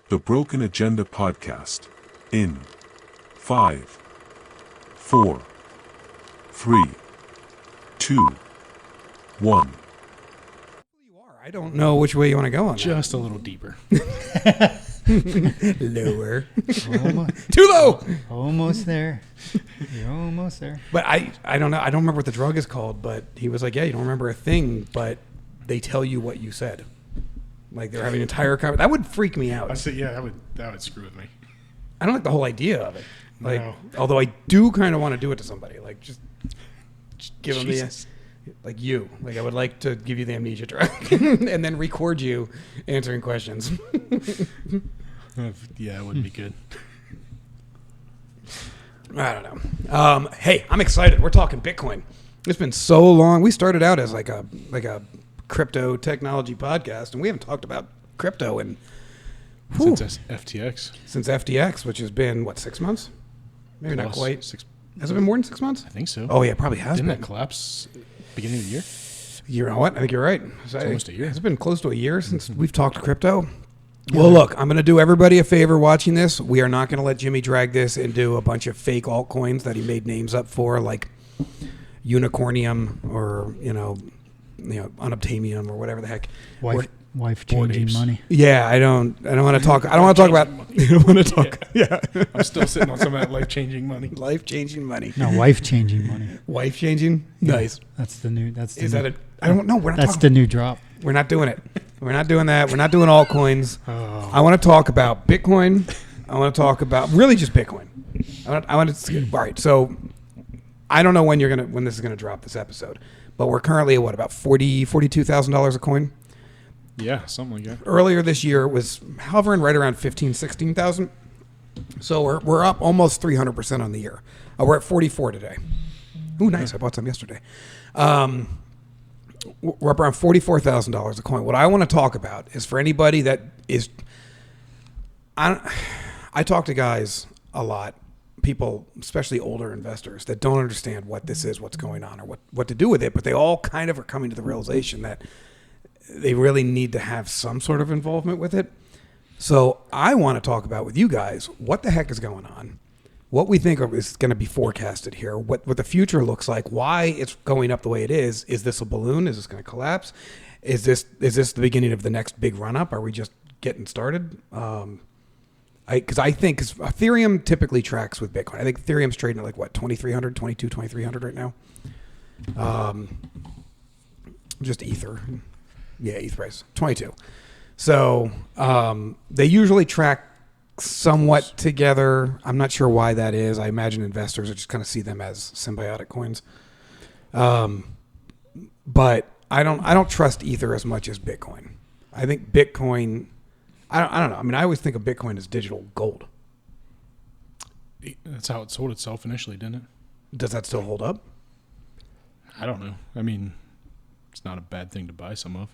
The Broken Agenda Podcast. In 5, 4, 3, 2, 1. I don't know which way you want to go on Just a little deeper. that. Lower. Almost, Too low. almost there. You're almost there. But I don't know. I don't remember what the drug is called, but he was like, yeah, you don't remember a thing, but they tell you what you said. Like they're having an entire conversation. That would freak me out. I said, yeah, that would screw with me. I don't like the whole idea of it. Like, No. although I do kind of want to do it to somebody. Like, just give Jesus. them like you. Like, I would like to give you the amnesia drug and then record you answering questions. Yeah, it wouldn't be good. I don't know. Hey, I'm excited. We're talking Bitcoin. It's been so long. We started out as like a crypto technology podcast, and we haven't talked about crypto in Since FTX. since FTX, which has been what, 6 months? Maybe not Plus quite. 6. Has it been more than 6 months? I think so. Oh yeah, it probably has Didn't been. that collapse beginning of the year? You know what? I think you're right. It's almost a year. It's been close to a year since we've talked crypto. Well, look, I'm going to do everybody a favor watching this. We are not going to let Jimmy drag this into a bunch of fake altcoins that he made names up for, like Unicornium or Unobtainium or whatever the heck. Wife Bored changing apes. money. Yeah, I don't want to talk. I don't want to talk about. I don't want to talk. Yeah, I'm still sitting on some of that life-changing money. life changing money. No, wife changing money. Wife changing. Nice. That's the new. That's the Is new, that a? I don't know. We're not That's talking. the new drop. We're not doing it. We're not doing that. We're not doing altcoins. Oh. I want to talk about Bitcoin. I want to talk about really just Bitcoin. I want to. All right. So I don't know when this is gonna drop this episode, but we're currently at what, about $42,000 a coin. Yeah, something like that. Earlier this year it was hovering right around 16,000. So we're up almost 300% on the year. We're at 44 today. Ooh, nice! I bought some yesterday. We're up around $44,000 a coin. What I want to talk about is for anybody that is. I talk to guys a lot, people, especially older investors, that don't understand what this is, what's going on, or what to do with it. But they all kind of are coming to the realization that they really need to have some sort of involvement with it. So I want to talk about with you guys what the heck is going on, what we think is going to be forecasted here, what the future looks like, why it's going up the way it is. Is this a balloon? Is this going to collapse? Is this the beginning of the next big run up? Are we just getting started? Because Ethereum typically tracks with Bitcoin. I think Ethereum's trading at like what, 2,300 right now. Just Ether. Yeah, ETH price, 22. So they usually track somewhat together. I'm not sure why that is. I imagine investors just kind of see them as symbiotic coins. But I don't trust Ether as much as Bitcoin. I think Bitcoin, I don't know. I mean, I always think of Bitcoin as digital gold. That's how it sold itself initially, didn't it? Does that still hold up? I don't know. I mean, it's not a bad thing to buy some of.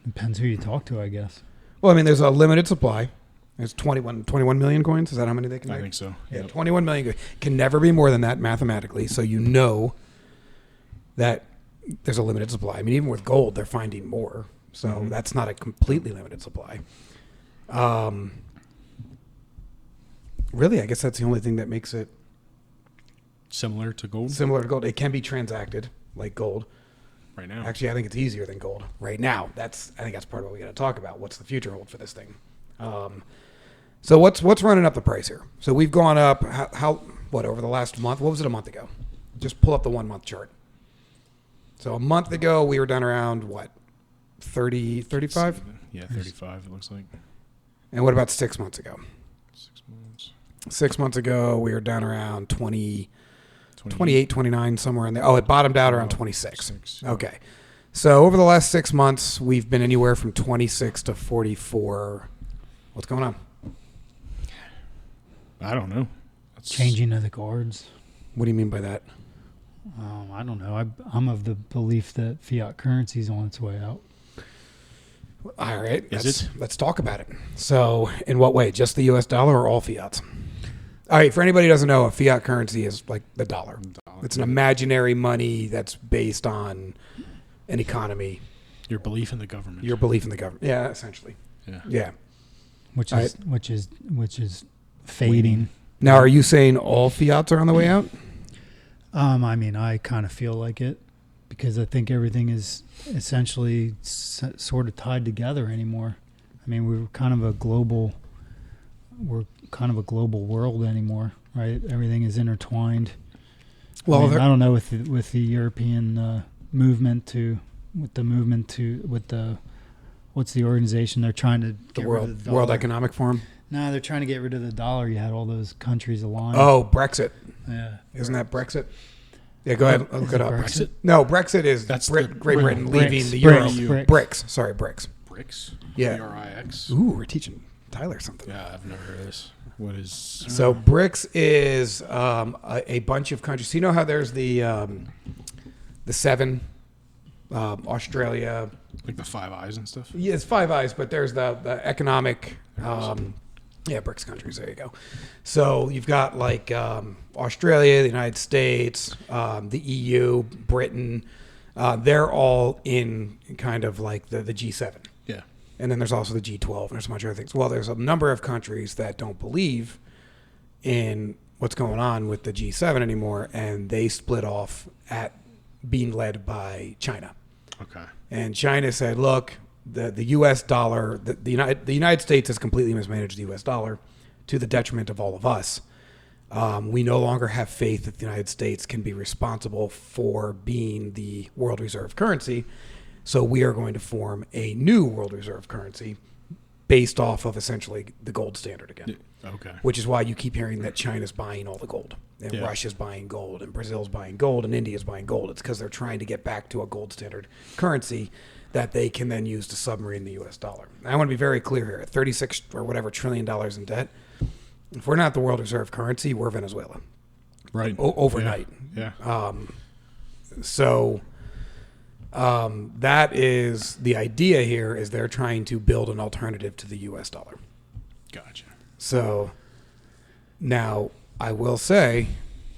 Depends who you talk to, I guess. Well, I mean, there's a limited supply. There's 21 million coins. Is that how many they can make? I think so. Yeah, Yep. 21 million. Can never be more than that mathematically. So you know that there's a limited supply. I mean, even with gold, they're finding more. So that's not a completely limited supply. Really, I guess that's the only thing that makes it Similar to gold similar to gold. It can be transacted like gold. right now. Actually, I think it's easier than gold right now. I think that's part of what we got to talk about. What's the future hold for this thing? So what's running up the price here? So we've gone up over the last month? What was it a month ago? Just pull up the 1 month chart. So a month ago we were down around what, 30, 35? Yeah, 35 it looks like. And what about 6 months ago? 6 months. 6 months ago we were down around 28, 29, somewhere in there. Oh, it bottomed out around 26. Yeah. Okay. So over the last 6 months, we've been anywhere from 26 to 44. What's going on? I don't know. Changing of the guards. What do you mean by that? I don't know. I'm of the belief that fiat currency is on its way out. All right. Is it? Let's talk about it. So in what way? Just the U.S. dollar or all fiats? All right. For anybody who doesn't know, a fiat currency is like the dollar. It's an imaginary money that's based on an economy. Your belief in the government. Your belief in the government. Yeah, essentially. Yeah. Yeah. which All is which is fading. Now, are you saying all fiats are on the way out? I mean, I kind of feel like it because I think everything is essentially sort of tied together anymore. I mean, we're kind of a global world anymore, right? Everything is intertwined. Well, I don't know with the European movement what's the organization they're trying to get rid of the World dollar? Economic Forum. No, they're trying to get rid of the dollar. You had all those countries aligned. Oh, Brexit. Yeah. Isn't that Brexit? Yeah, go ahead. Look Is it it up. Brexit? No, Brexit is That's Great the- Britain BRICS. leaving the BRICS. euro. BRICS. BRICS. Sorry, BRICS. Bricks? Yeah. BRIX? Ooh, we're teaching Tyler something. Yeah, I've never heard of this. What is... So BRICS is a bunch of countries. So you know how there's the seven, Australia. Like the Five Eyes and stuff? Yeah, it's Five Eyes, but there's the economic, BRICS countries. There you go. So you've got like Australia, the United States, the EU, Britain. They're all in kind of like the G7. Yeah. And then there's also the G12 and there's a bunch of other things. Well, there's a number of countries that don't believe in what's going on with the G7 anymore, and they split off at being led by China. Okay. And China said, look, the U.S. dollar, the United States has completely mismanaged the U.S. dollar to the detriment of all of us. We no longer have faith that the United States can be responsible for being the world reserve currency. So we are going to form a new world reserve currency based off of essentially the gold standard again. Okay. Which is why you keep hearing that China's buying all the gold, and Yeah. Russia's buying gold, and Brazil's buying gold, and India's buying gold. It's because they're trying to get back to a gold standard currency that they can then use to submarine the U.S. dollar. I want to be very clear here. At 36 or whatever $trillion in debt, if we're not the world reserve currency, we're Venezuela. Right. Overnight. Yeah. So that is the idea here, is they're trying to build an alternative to the U.S. dollar. Gotcha. So now I will say,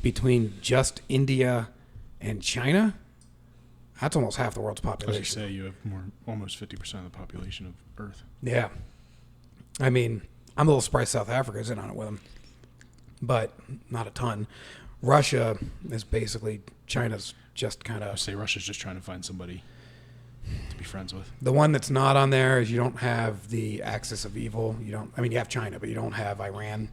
between just India and China, that's almost half the world's I was going to population. say you have almost 50% of the population of Earth. Yeah. I mean, I'm a little surprised South Africa's in on it with them, but not a ton. Russia is basically China's just kind I of... say Russia's just trying to find somebody to be friends with. The one that's not on there is you don't have the axis of evil. You have China, but you don't have Iran.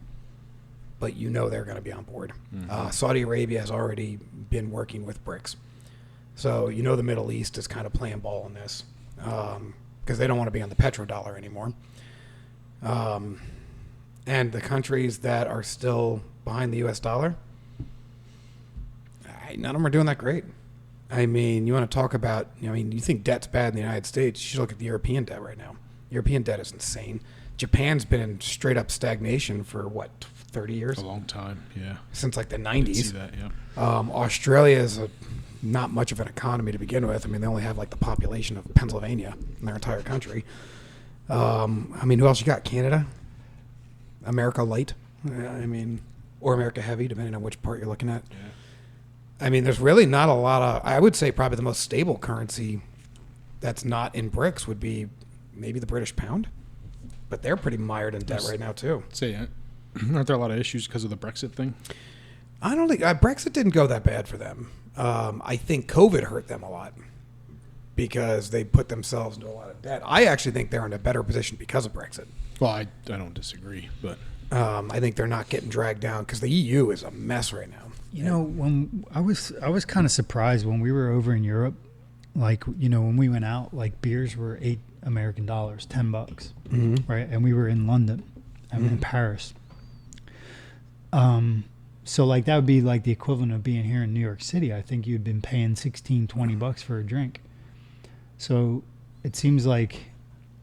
But you know they're going to be on board. Mm-hmm. Saudi Arabia has already been working with BRICS. So you know the Middle East is kind of playing ball in this because they don't want to be on the petrodollar anymore. And the countries that are still behind the U.S. dollar, none of them are doing that great. I mean, you want to talk about, you think debt's bad in the United States, you should look at the European debt right now. European debt is insane. Japan's been in straight up stagnation for 30 years? A long time, yeah. Since like the I did 90s. see that, yeah. Australia is not much of an economy to begin with. I mean, they only have like the population of Pennsylvania in their entire country. Who else you got? Canada? America Light? Or America Heavy, depending on which part you're looking at. Yeah. There's really not a lot of... I would say probably the most stable currency that's not in BRICS would be maybe the British pound. But they're pretty mired in debt right now, too. Say, aren't there a lot of issues because of the Brexit thing? I don't think... Brexit didn't go that bad for them. I think COVID hurt them a lot because they put themselves into a lot of debt. I actually think they're in a better position because of Brexit. Well, I don't disagree, but... I think they're not getting dragged down because the EU is a mess right now. When I was kind of surprised when we were over in Europe, like, when we went out, like beers were $8 American, $10, Mm-hmm. right? And we were in London, and in Paris. So like that would be like the equivalent of being here in New York City. I think you'd been paying $16-20 for a drink. So it seems like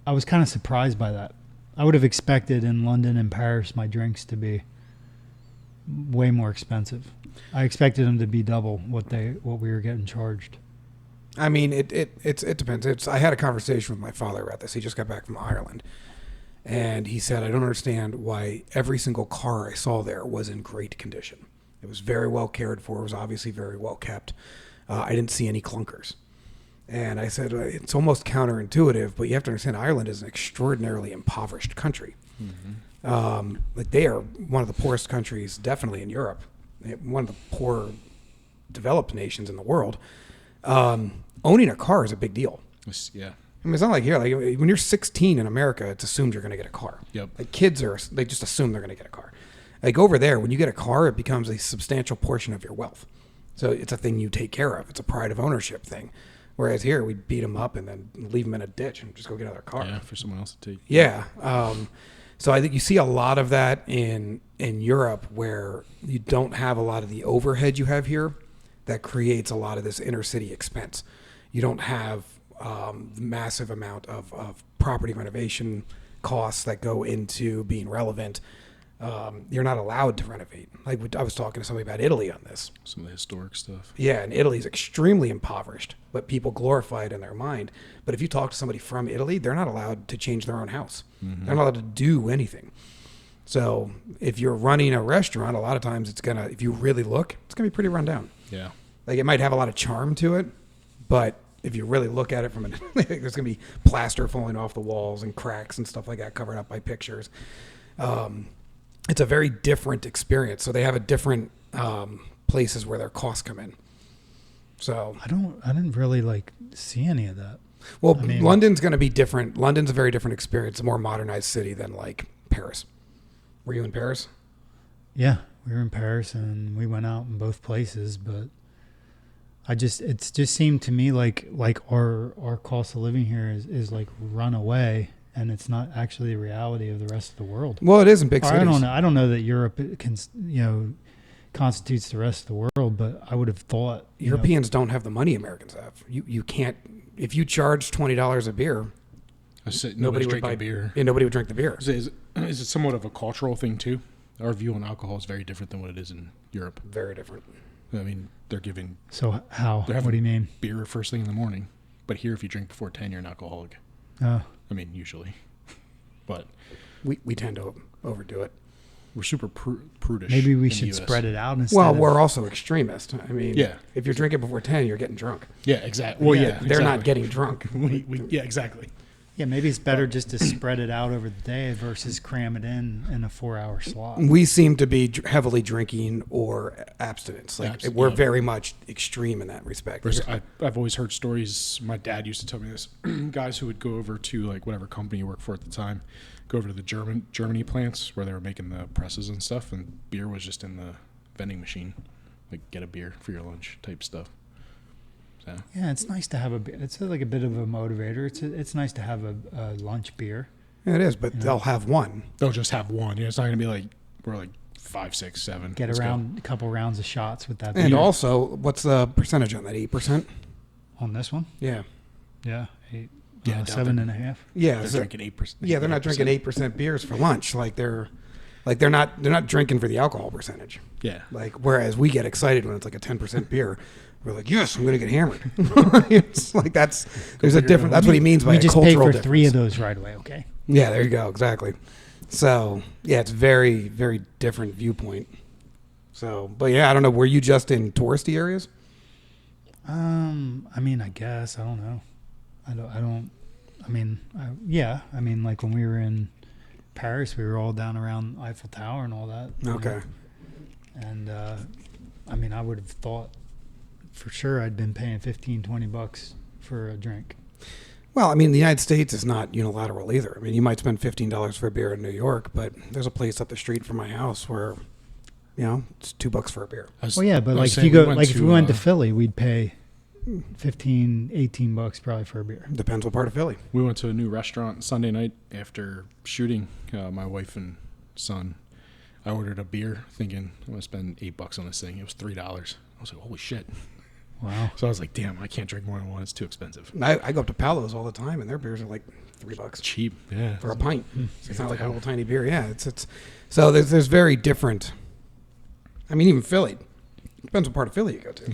I was kind of surprised by that. I would have expected in London and Paris my drinks to be way more expensive. I expected them to be double what we were getting charged. It depends. I had a conversation with my father about this. He just got back from Ireland, and he said, "I don't understand why every single car I saw there was in great condition. It was very well cared for. It was obviously very well kept. I didn't see any clunkers." And I said, it's almost counterintuitive, but you have to understand Ireland is an extraordinarily impoverished country. Like they are one of the poorest countries, definitely in Europe, one of the poor developed nations in the world. Owning a car is a big deal. Yeah. I mean, it's not like here. Like when you're 16 in America, it's assumed you're going to get a car. Yep. Like kids they just assume they're going to get a car. Like over there, when you get a car, it becomes a substantial portion of your wealth. So it's a thing you take care of. It's a pride of ownership thing. Whereas here, we beat them up and then leave them in a ditch and just go get another car. Yeah, for someone else to take. Yeah. So I think you see a lot of that in Europe, where you don't have a lot of the overhead you have here. That creates a lot of this inner city expense. You don't have the massive amount of property renovation costs that go into being relevant. You're not allowed to renovate. Like I was talking to somebody about Italy on this. Some of the historic stuff. Yeah, and Italy's extremely impoverished, but people glorify it in their mind. But if you talk to somebody from Italy, they're not allowed to change their own house. They're not allowed to do anything. So if you're running a restaurant, a lot of times if you really look, it's gonna be pretty run down. Yeah. Like it might have a lot of charm to it, but if you really look at it from there's gonna be plaster falling off the walls and cracks and stuff like that covered up by pictures. It's a very different experience. So they have a different places where their costs come in. So I didn't really like see any of that. well, I mean- London's going to be different. London's a very different experience, a more modernized city than like Paris. Were you in Paris? Yeah, we were in Paris and we went out in both places, but it just seemed to me like our cost of living here is like run away, and it's not actually the reality of the rest of the world. Well, it is in big Or cities. I don't know that Europe constitutes the rest of the world, but I would have thought Europeans don't have the money Americans have. You can't, if you charge $20 a beer, I said nobody nobody's would drinking buy beer. Yeah, nobody would drink the beer. Is it somewhat of a cultural thing too? Our view on alcohol is very different than what it is in Europe. Very different. I mean, they're giving So how? They're What having- do you mean? beer first thing in the morning, but here, if you drink before 10, you're an alcoholic. Oh, I mean, usually, but We tend to overdo it. we're super prudish. maybe we in the should US. spread it out instead. Well, of, we're also extremist. I mean, Yeah. if you're drinking before 10, you're getting drunk. Yeah, exactly. Well, yeah, They're not exactly. getting drunk. Yeah, exactly. yeah, maybe it's better just to spread it out over the day versus cram it in a 4-hour slot. We seem to be heavily drinking or abstinence. Like we're Yeah. very much extreme in that respect. Whereas I've always heard stories. My dad used to tell me this. Guys who would go over to like whatever company you work for at the time, go over to the Germany plants where they were making the presses and stuff, and beer was just in the vending machine. Like get a beer for your lunch type stuff. So Yeah, it's nice to have a beer. It's like a bit of a motivator. It's nice to have a lunch beer. Yeah, it is, but they'll have one. they'll just have one. It's not gonna be like we're like 5, 6, 7. Get Let's go. around a couple rounds of shots with that And beer. also, what's the percentage on that? 8%? On this one, Yeah. yeah, 8, Yeah, down 7.5. Yeah. They're so- drinking 8%. yeah, they're not drinking 8% beers for lunch. They're not drinking for the alcohol percentage. Yeah. Like whereas we get excited when it's like a 10% beer. We're like, yes, I'm going to get hammered. It's like there's a different. That's what he means by We a just cultural pay for difference. 3 of those right away. Okay. Yeah, there you go. Exactly. So yeah, it's very, very different viewpoint. So, but yeah, I don't know. Were you just in touristy areas? I mean, I guess I don't know. Yeah. I mean, like when we were in Paris, we were all down around Eiffel Tower and all that. you know. Okay. And I mean, I would have thought for sure I'd been paying $15-20 for a drink. Well, I mean, the United States is not unilateral either. I mean, you might spend $15 for a beer in New York, but there's a place up the street from my house where, it's $2 for a beer. Well, yeah, but I was like if saying you we go, went like if to, we went to Philly, we'd pay $15-18 probably for a beer. Depends what part of Philly. We went to a new restaurant Sunday night after shooting. My wife and son. I ordered a beer, thinking I'm gonna spend $8 on this thing. It was $3. I was like, holy shit! Wow. So I was like, damn, I can't drink more than one. It's too expensive. I go up to Palos all the time, and their beers are like $3 Cheap, yeah. for a pint. It's not like a hell? little tiny beer. Yeah, it's so there's very different. I mean, even Philly. Depends what part of Philly you go to.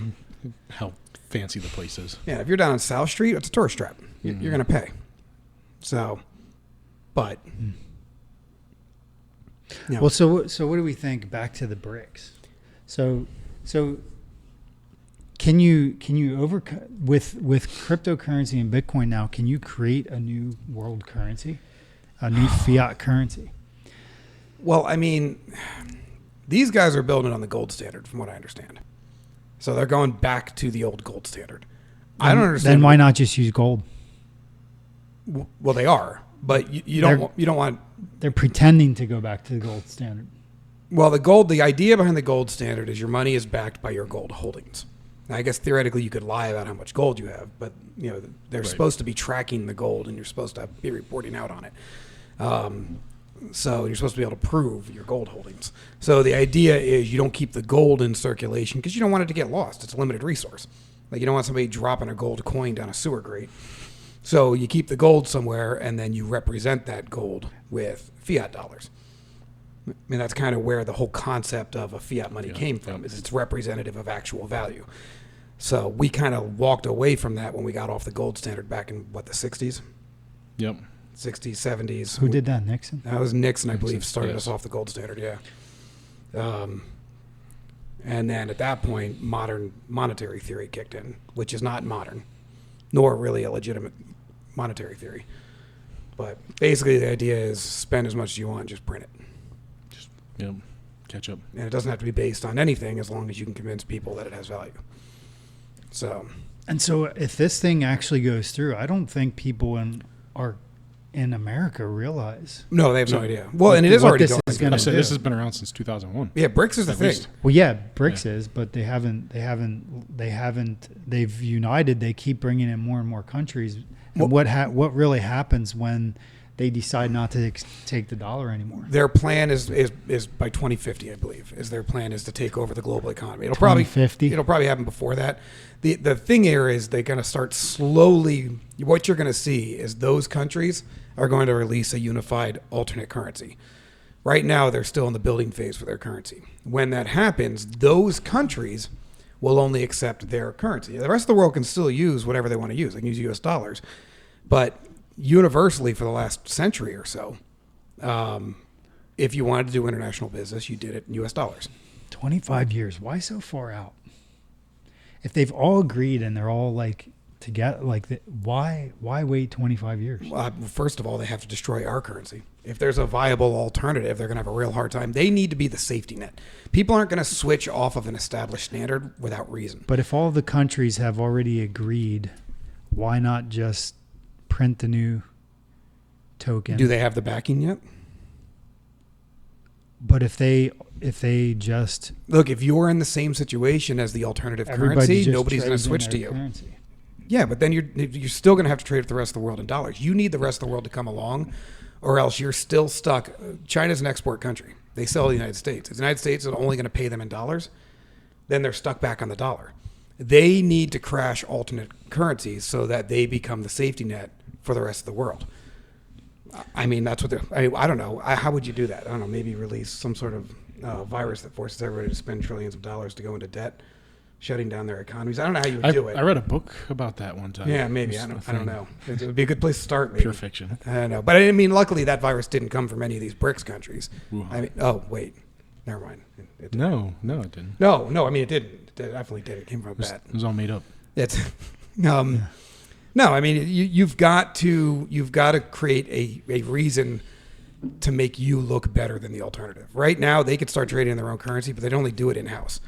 How fancy the place is. Yeah, if you're down on South Street, it's a tourist trap. You're going to pay. So, but Well, so what do we think? Back to the BRICS. So can you with cryptocurrency and Bitcoin now? Can you create a new world currency, a new fiat currency? Well, I mean, these guys are building on the gold standard, from what I understand. So they're going back to the old gold standard. I don't understand. Then why not just use gold? Well, they are, but you don't want. They're pretending to go back to the gold standard. Well, the idea behind the gold standard is your money is backed by your gold holdings. Now, I guess theoretically you could lie about how much gold you have, but they're supposed to be tracking the gold, and you're supposed to be reporting out on it. So you're supposed to be able to prove your gold holdings. So the idea is you don't keep the gold in circulation because you don't want it to get lost. It's a limited resource. Like you don't want somebody dropping a gold coin down a sewer grate. So you keep the gold somewhere, and then you represent that gold with fiat dollars. I mean, that's kind of where the whole concept of a fiat money came from, is it's representative of actual value. So we kind of walked away from that when we got off the gold standard back in, the 60s? Yep. 60s, 70s. Who did that, Nixon? That was Nixon, I believe, started us off the gold standard, yeah. And then at that point, modern monetary theory kicked in, which is not modern, nor really a legitimate monetary theory. But basically the idea is spend as much as you want, just print it. Yep. Catch up. And it doesn't have to be based on anything as long as you can convince people that it has value. So if this thing actually goes through, I don't think people in America realize. No, they have no idea. Well, and it is already going. This has been around since 2001. Yeah, BRICS is the thing. Well, yeah, BRICS is, but they've united. They keep bringing in more and more countries. And what really happens when they decide not to take the dollar anymore? Their plan is by 2050, I believe. Their plan is to take over the global economy. It'll 2050? It'll probably happen before that. The thing here is they're going to start slowly. What you're going to see is those countries are going to release a unified alternate currency. Right now, they're still in the building phase for their currency. When that happens, those countries will only accept their currency. The rest of the world can still use whatever they want to use. They can use U.S. dollars, but universally for the last century or so, if you wanted to do international business, you did it in U.S. dollars. 25 years. Why so far out? If they've all agreed and they're all like together, why wait 25 years? First of all, they have to destroy our currency. If there's a viable alternative, they're going to have a real hard time. They need to be the safety net. People aren't going to switch off of an established standard without reason. But if all the countries have already agreed, why not just print the new token? Do they have the backing yet? But if they just look, if you're in the same situation as the alternative currency, nobody's going to switch to you. Currency. Yeah, but then you're still going to have to trade with the rest of the world in dollars. You need the rest of the world to come along, or else you're still stuck. China's an export country. They sell to the United States. If the United States is only going to pay them in dollars, then they're stuck back on the dollar. They need to crash alternate currencies so that they become the safety net for the rest of the world. I mean, that's what I don't know. How would you do that? I don't know. Maybe release some sort of virus that forces everybody to spend trillions of dollars to go into debt, shutting down their economies. I don't know how you would do it. I read a book about that one time. Yeah, maybe. I don't know. It would be a good place to start. Maybe. Pure fiction. I know. But I mean, luckily that virus didn't come from any of these BRICS countries. I mean, oh, wait. Never mind. No, it didn't. No. I mean, it didn't. It definitely did. It came from that. It was all made up. It's, no, I mean, you've got to create a reason to make you look better than the alternative. Right now, they could start trading in their own currency, but they'd only do it in-house.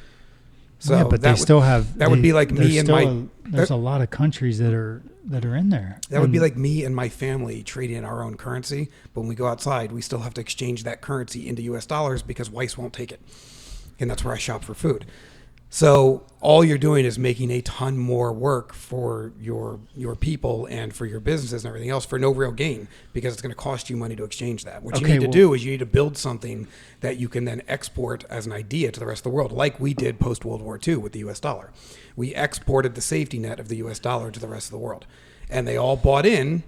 So yeah, but that would be like me and my. There's a lot of countries that are in there. That would be like me and my family trading in our own currency, but when we go outside, we still have to exchange that currency into U.S. dollars because Weiss won't take it, and that's where I shop for food. So all you're doing is making a ton more work for your people and for your businesses and everything else for no real gain, because it's going to cost you money to exchange that. What you need to do is you need to build something that you can then export as an idea to the rest of the world, like we did post World War II with the U.S. dollar. We exported the safety net of the U.S. dollar to the rest of the world, and they all bought in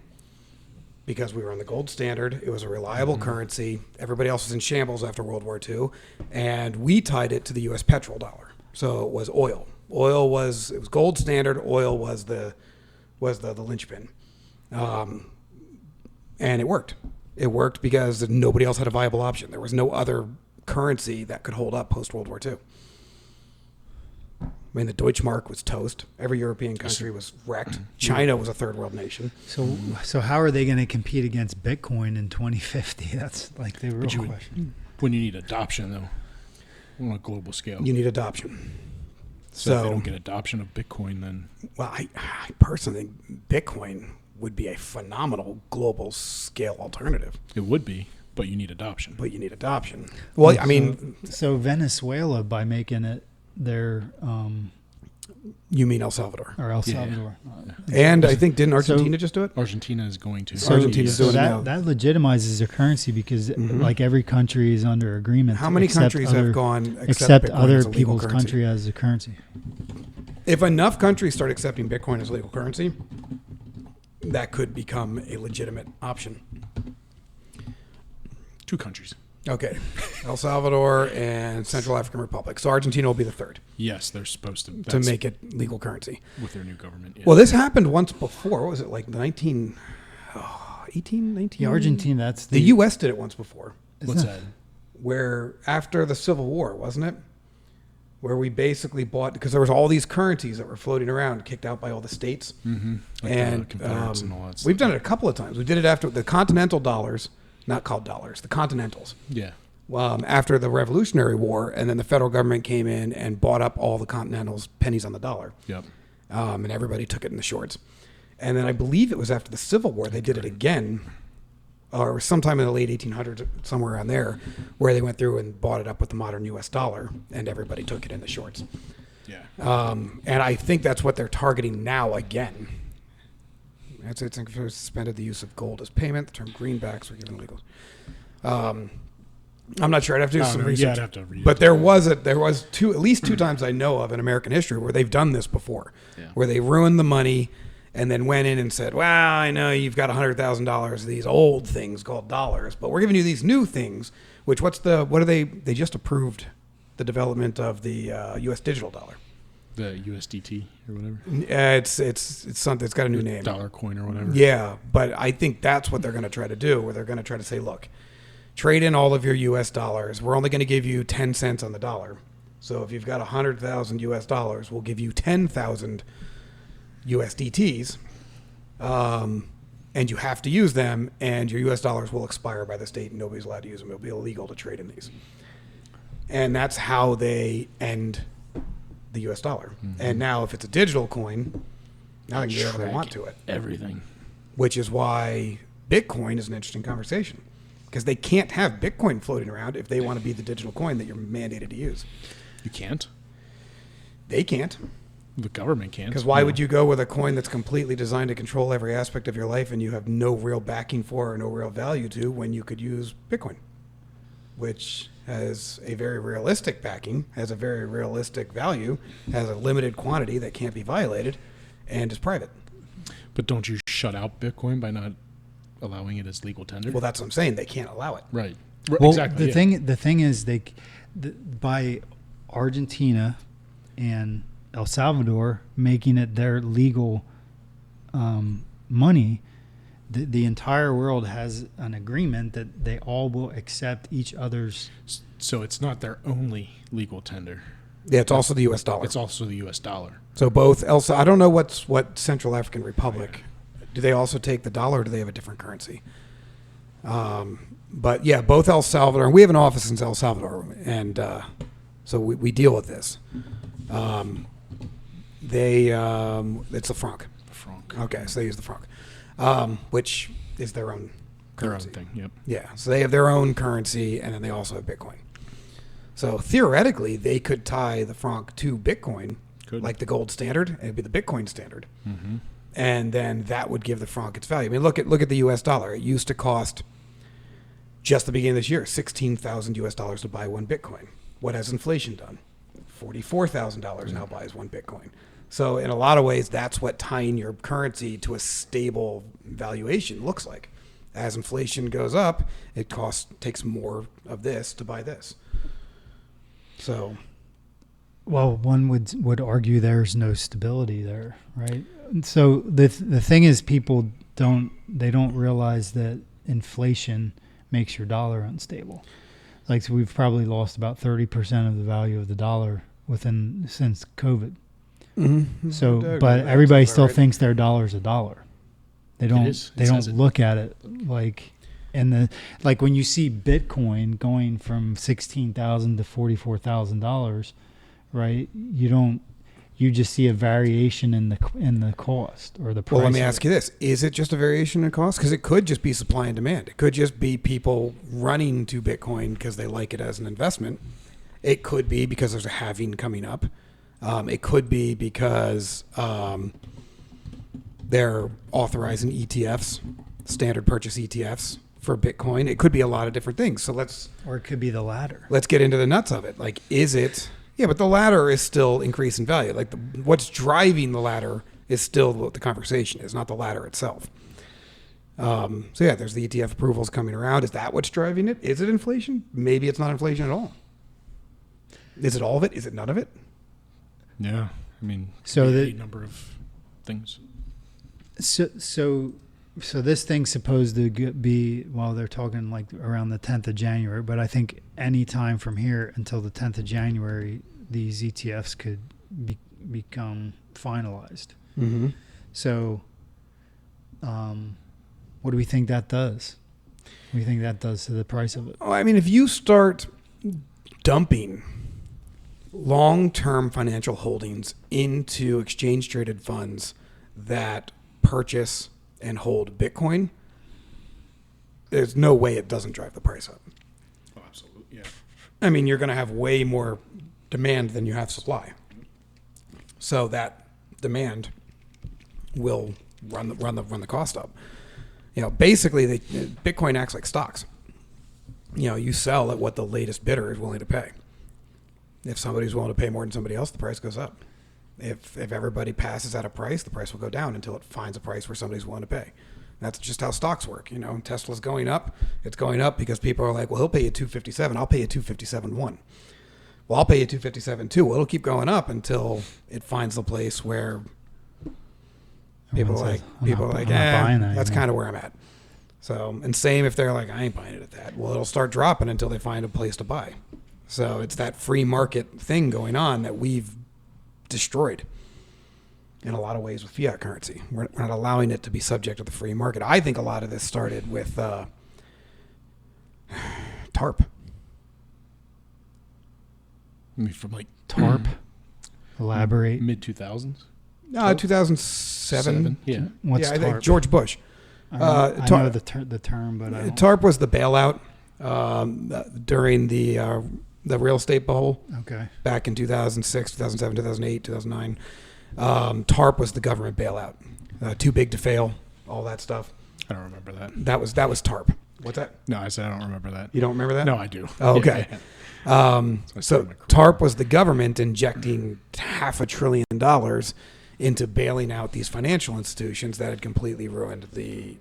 because we were on the gold standard. It was a reliable currency. Everybody else was in shambles after World War II, and we tied it to the U.S. petrodollar. So it was oil. It was gold standard. Oil was the linchpin, and it worked. It worked because nobody else had a viable option. There was no other currency that could hold up post World War II. I mean, the Deutschmark was toast. Every European country was wrecked. China was a third world nation. So how are they going to compete against Bitcoin in 2050? That's like the real question. When you need adoption, though, on a global scale. You need adoption. So if they don't get adoption of Bitcoin, then... Well, I personally think Bitcoin would be a phenomenal global scale alternative. It would be, but you need adoption. Well, I mean... So Venezuela, by making it their... you mean El Salvador. Or El Salvador. And I think, didn't Argentina just do it? Argentina is going to. So, Argentina's doing it now. that legitimizes their currency because like every country is under agreement. How many countries have gone accept Bitcoin other as a legal people's currency? country as a currency? If enough countries start accepting Bitcoin as legal currency, that could become a legitimate option. 2 countries. Okay. El Salvador and Central African Republic. So Argentina will be the third Yes, they're supposed to. to make it legal currency. with their new government. Yeah. Well, this happened once before. What was it, like 18, 19? Yeah, Argentina. That's The U.S. did it once before, What's that? where after the Civil War, wasn't it? Where we basically bought, because there was all these currencies that were floating around, kicked out by all the states. Mm-hmm. Like And the Confederates and all that stuff. we've done it a couple of times. We did it after the Continental dollars, not called dollars, the Continentals. Yeah. After the Revolutionary War, and then the federal government came in and bought up all the Continentals, pennies on the dollar, Yep. and everybody took it in the shorts. And then I believe it was after the Civil War they did it again, or sometime in the late 1800s, somewhere around there, where they went through and bought it up with the modern U.S. dollar, and everybody took it in the shorts. Yeah. And I think that's what they're targeting now again. It's suspended the use of gold as payment. The term greenbacks were given legal. I'm not sure. I'd have to do some research. Yeah, I'd have to read But it. there was at least 2 times I know of in American history where they've done this before, where they ruined the money and then went in and said, "Well, I know you've got $100,000 of these old things called dollars, but we're giving you these new things." Which what are they? They just approved the development of the U.S. digital dollar. The USDT or whatever. It's something. It's got a new name. Dollar coin or whatever. Yeah, but I think that's what they're going to try to do, where they're going to try to say, look, trade in all of your U.S. dollars. We're only going to give you 10 cents on the dollar. So if you've got 100,000 U.S. dollars, we'll give you 10,000 USDTs, and you have to use them, and your U.S. dollars will expire by the state, and nobody's allowed to use them. It'll be illegal to trade in these. And that's how they end the U.S. dollar. Mm-hmm. And now if it's a digital coin, now they can do whatever they want to it. Everything. Which is why Bitcoin is an interesting conversation, because they can't have Bitcoin floating around if they want to be the digital coin that you're mandated to use. You can't. They can't. The government can't. Because why would you go with a coin that's completely designed to control every aspect of your life and you have no real backing for or no real value to, when you could use Bitcoin, which has a very realistic backing, has a very realistic value, has a limited quantity that can't be violated, and is private. But don't you shut out Bitcoin by not allowing it as legal tender? Well, that's what I'm saying. They can't allow it. Right. Well, Exactly. the thing is, by Argentina and El Salvador making it their legal money, the entire world has an agreement that they all will accept each other's. So it's not their only legal tender. Yeah, it's also the U.S. dollar. It's also the U.S. dollar. So both I don't know what Central African Republic, do they also take the dollar, or do they have a different currency? But yeah, both El Salvador, and we have an office in El Salvador, and so we deal with this. It's the franc. The franc. Okay, so they use the franc, which is their own Their own currency. thing. Yep. Yeah, so they have their own currency, and then they also have Bitcoin. So theoretically, they could tie the franc to Bitcoin, Could. like the gold standard, and it'd be the Bitcoin standard, Mm-hmm. and then that would give the franc its value. I mean, look at the U.S. dollar. It used to cost, just the beginning of this year, $16,000 U.S. dollars to buy one Bitcoin. What has inflation done? $44,000 now buys one Bitcoin. So in a lot of ways, that's what tying your currency to a stable valuation looks like. As inflation goes up, it takes more of this to buy this. So, Well, one would argue there's no stability there, right? And so the thing is, people don't realize that inflation makes your dollar unstable. Like, so we've probably lost about 30% of the value of the dollar since COVID. So, but everybody still thinks their dollar's a dollar. They don't. is. They It don't says it. look at it like. And the like when you see Bitcoin going from $16,000 to $44,000, right? You just see a variation in the cost or the price. Well, let me of ask it. you this. Is it just a variation in cost? Because it could just be supply and demand. It could just be people running to Bitcoin because they like it as an investment. It could be because there's a halving coming up. It could be because they're authorizing ETFs, standard purchase ETFs for Bitcoin. It could be a lot of different things. So Or it could be the latter. let's get into the nuts of it. Like, is it? Yeah, but the latter is still increase in value. Like, what's driving the latter is still what the conversation is, not the latter itself. So yeah, there's the ETF approvals coming around. Is that what's driving it? Is it inflation? Maybe it's not inflation at all. Is it all of it? Is it none of it? Yeah, I mean, So a the- number of things. So this thing's supposed to be, well, they're talking like around the 10th of January, but I think any time from here until the 10th of January, these ETFs could become finalized. Mm-hmm. So, what do we think that does? What do you think that does to the price of it? Oh, I mean, if you start dumping long-term financial holdings into exchange-traded funds that purchase and hold Bitcoin, there's no way it doesn't drive the price up. Oh, absolutely. Yeah. I mean, you're going to have way more demand than you have supply. So that demand will run the cost up. You know, basically, Bitcoin acts like stocks. You know, you sell at what the latest bidder is willing to pay. If somebody's willing to pay more than somebody else, the price goes up. If everybody passes at a price, the price will go down until it finds a price where somebody's willing to pay. That's just how stocks work. You know, Tesla's going up. It's going up because people are like, well, he'll pay you $257. I'll pay you $257.1. Well, I'll pay you $257.2. Well, it'll keep going up until it finds the place where people are like, I'm not buying that that's anymore. kind of where I'm at. So, and same if they're like, I ain't buying it at that. Well, it'll start dropping until they find a place to buy. So it's that free market thing going on that we've destroyed in a lot of ways with fiat currency. We're not allowing it to be subject to the free market. I think a lot of this started with TARP. I mean, from like TARP? Elaborate. mid 2000s. 2007. Yeah. What's I think TARP? George Bush. I TARP. know the term, but I don't. TARP was the bailout during the real estate bubble Okay. back in 2006, 2007, 2008, 2009. TARP was the government bailout. Too big to fail, all that stuff. I don't remember that. That was TARP. What's that? No, I said I don't remember that. You don't remember that? No, I do. Oh, okay. Yeah. I So started my career. TARP was the government injecting $500 billion into bailing out these financial institutions that had completely ruined the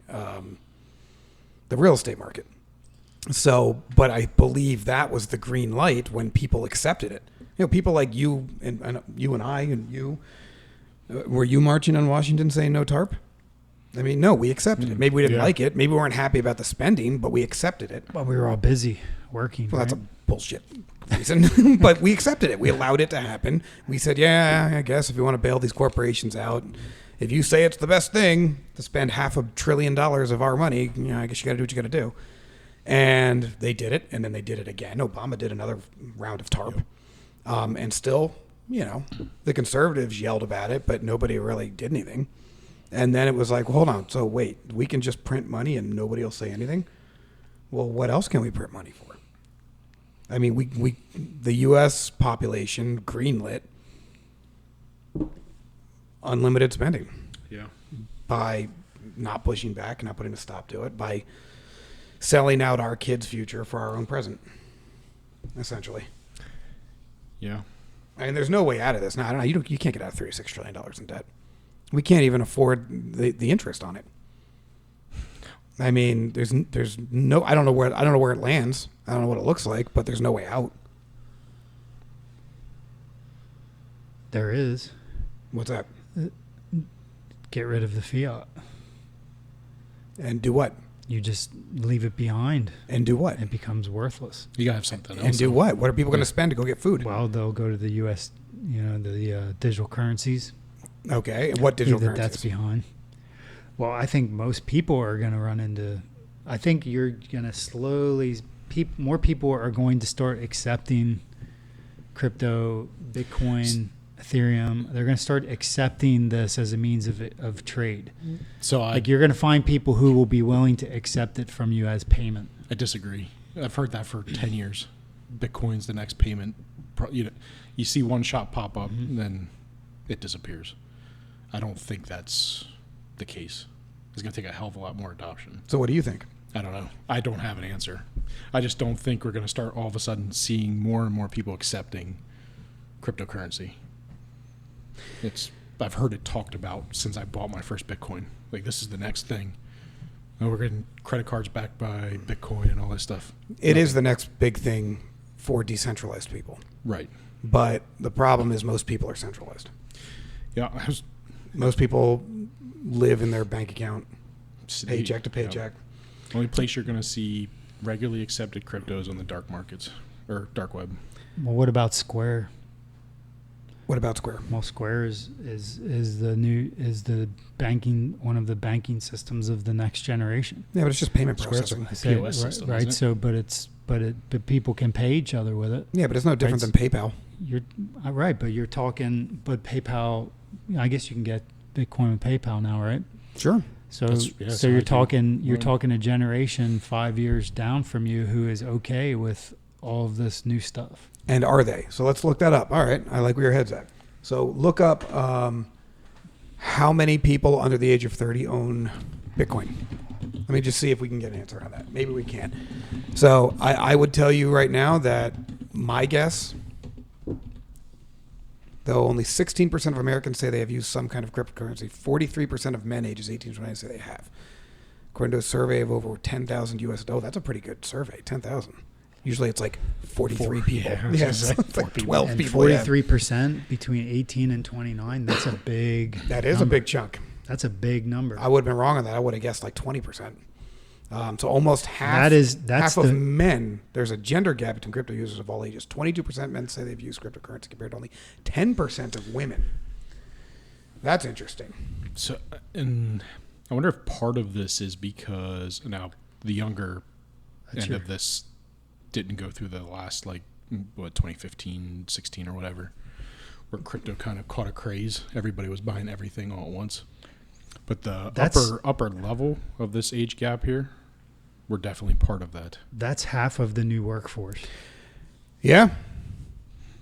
real estate market. So, but I believe that was the green light when people accepted it. You know, people like you and you and I and you, were you marching on Washington saying no TARP? I mean, no, we accepted it. Maybe we didn't Yeah. like it. Maybe we weren't happy about the spending, but we accepted it. Well, we were all busy working. Well, that's a right? bullshit reason, but we accepted it. We allowed it to happen. We said, yeah, I guess if you want to bail these corporations out, if you say it's the best thing to spend $500 billion of our money, you know, I guess you got to do what you got to do. And they did it, and then they did it again. Obama did another round of TARP. And still, you know, the conservatives yelled about it, but nobody really did anything. And then it was like, well, hold on. So wait, we can just print money and nobody will say anything? Well, what else can we print money for? I mean, we the U.S. population greenlit unlimited spending Yeah. by not pushing back, not putting a stop to it, by selling out our kids' future for our own present, essentially. Yeah. I mean, there's no way out of this. Now, I don't know. You can't get out of $36 trillion in debt. We can't even afford the interest on it. I mean, there's no. I don't know where it lands. I don't know what it looks like, but there's no way out. There is. What's that? Get rid of the fiat. And do what? You just leave it behind. And do what? It becomes worthless. You gotta have something else. And do what? What are people going to spend to go get food? Well, they'll go to the U.S., the digital currencies. Okay. And what digital Leave the debts currencies? behind. Well, I think most people are going to run into I think you're gonna slowly. More people are going to start accepting crypto, Bitcoin, Ethereum. They're going to start accepting this as a means of trade. So Like you're going to find people who will be willing to accept it from you as payment. I disagree. I've heard that for 10 years. Bitcoin's the next payment. You see one shop pop up, and then it disappears. I don't think that's the case. It's going to take a hell of a lot more adoption. So what do you think? I don't know. I don't have an answer. I just don't think we're going to start all of a sudden seeing more and more people accepting cryptocurrency. I've heard it talked about since I bought my first Bitcoin. Like, this is the next thing. Oh, we're getting credit cards backed by Bitcoin and all this stuff. It is the next big thing for decentralized people. Right. But the problem is most people are centralized. Yeah. Most people live in their bank account, City, paycheck to paycheck. Only place you're going to see regularly accepted cryptos on the dark markets or dark web. Well, what about Square? What about Square? Well, Square is the banking, one of the banking systems of the next generation. Yeah, but it's just payment Square's processing. a So, POS system, right? isn't it? So, but people can pay each other with it. Yeah, but it's no different than PayPal. You're right, but you're talking. But PayPal, I guess you can get Bitcoin with PayPal now, right? Sure. So, so you're I talking do. a generation 5 years down from you who is okay with all of this new stuff. And are they? So let's look that up. All right. I like where your head's at. So look up how many people under the age of 30 own Bitcoin. Let me just see if we can get an answer on that. Maybe we can. So I would tell you right now that my guess, though only 16% of Americans say they have used some kind of cryptocurrency, 43% of men ages 18 to 29 say they have. According to a survey of over 10,000 U.S. Oh, that's a pretty good survey, 10,000. Usually it's like 43 people. Yeah, Yes, it's like 12 And people. Yeah. 43% between 18 and 29. That's a big. That is number. a big chunk. That's a big number. I would have been wrong on that. I would have guessed like 20%. So almost half. That's half the- of men. There's a gender gap between crypto users of all ages. 22% men say they've used cryptocurrency compared to only 10% of women. That's interesting. So, and I wonder if part of this is because now the younger end of this didn't go through the last 2015, 16 or whatever, where crypto kind of caught a craze. Everybody was buying everything all at once. But the upper level of this age gap here, we're definitely part of that. That's half of the new workforce Yeah,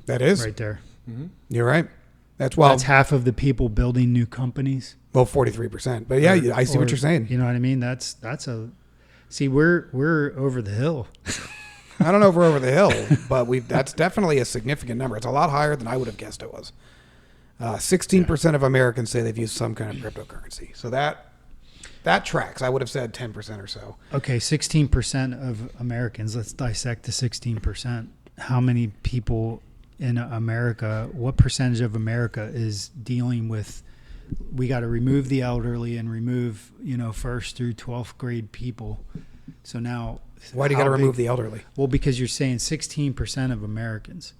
that is. right there. Mm-hmm. You're right. That's half of the people building new companies. 43%. But yeah, I see what you're saying. You know what I mean? That's a. See, we're over the hill. I don't know if we're over the hill, but that's definitely a significant number. It's a lot higher than I would have guessed it was. 16% of Americans say they've used some kind of cryptocurrency. So that tracks. I would have said 10% or so. Okay, 16% of Americans. Let's dissect the 16%. How many people in America? What percentage of America is dealing with? We got to remove the elderly and remove first through 12th grade people. So now, Why do you got to remove the elderly? Well, because you're saying 16% of Americans.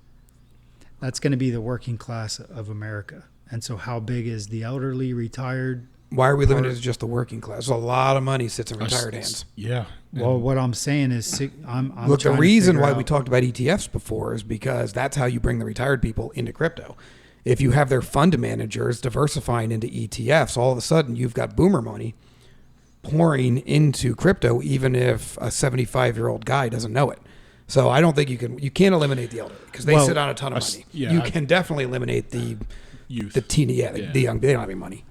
That's going to be the working class of America. And so how big is the elderly, retired? Why are we limited to just the working class? A lot of money sits in retired hands. Yeah. Well, what I'm saying is I'm Look, the trying to reason figure why out- we talked about ETFs before is because that's how you bring the retired people into crypto. If you have their fund managers diversifying into ETFs, all of a sudden you've got boomer money pouring into crypto, even if a 75-year-old guy doesn't know it. So I don't think you can't eliminate the elderly because they sit on a ton of money. You can definitely eliminate the Youth. the teeny, the young. They don't have any money.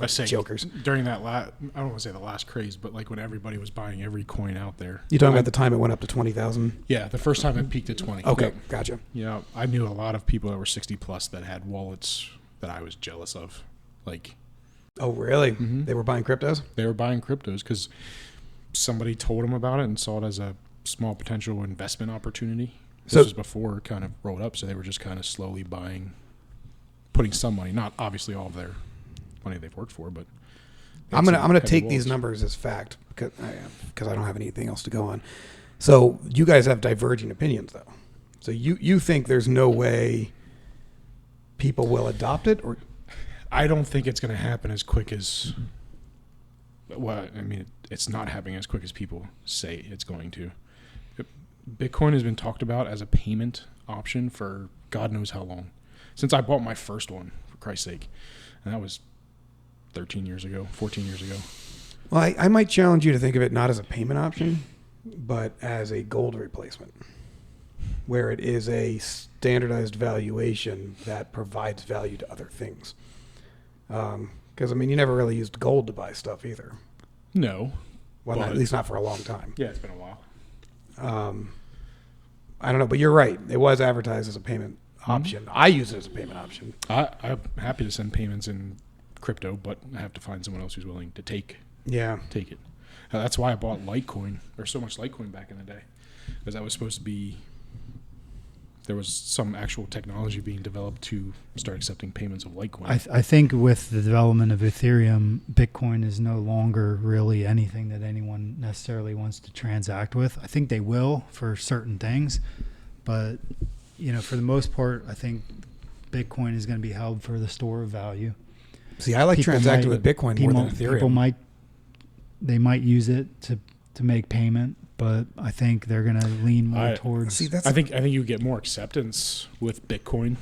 I say Jokers. during that I don't want to say the last craze, but like when everybody was buying every coin out there. You talking about the time it went up to 20,000? Yeah, the first time it peaked at 20. Okay, gotcha. Yeah, I knew a lot of people that were 60 plus that had wallets that I was jealous of. Like, Oh, really? They were buying cryptos? they were buying cryptos because somebody told them about it and saw it as a small potential investment opportunity. This So- was before it kind of rolled up, so they were just kind of slowly buying, putting some money, not obviously all of their money they've worked for, but I'm gonna heavy take these wallets. numbers as fact because I don't have anything else to go on. So you guys have diverging opinions though. So you think there's no way people will adopt it, or I don't think it's going to happen as quick as. Well, I mean, it's not happening as quick as people say it's going to. Bitcoin has been talked about as a payment option for God knows how long. Since I bought my first one, for Christ's sake. And that was 13 years ago, 14 years ago. Well, I might challenge you to think of it not as a payment option, but as a gold replacement, where it is a standardized valuation that provides value to other things. Because, I mean, you never really used gold to buy stuff either. No. Well, at least not for a long time. Yeah, it's been a while. I don't know, but you're right. It was advertised as a payment option. I use it as a payment option. I'm happy to send payments in crypto, but I have to find someone else who's willing to take it. That's why I bought Litecoin, or so much Litecoin back in the day, because that was supposed to be, there was some actual technology being developed to start accepting payments of Litecoin. I think with the development of Ethereum, Bitcoin is no longer really anything that anyone necessarily wants to transact with. I think they will for certain things, but for the most part, I think Bitcoin is going to be held for the store of value. See, I like transacting with Bitcoin more than Ethereum. They might use it to make payment, but I think they're going to lean more towards. I think you get more acceptance with Bitcoin.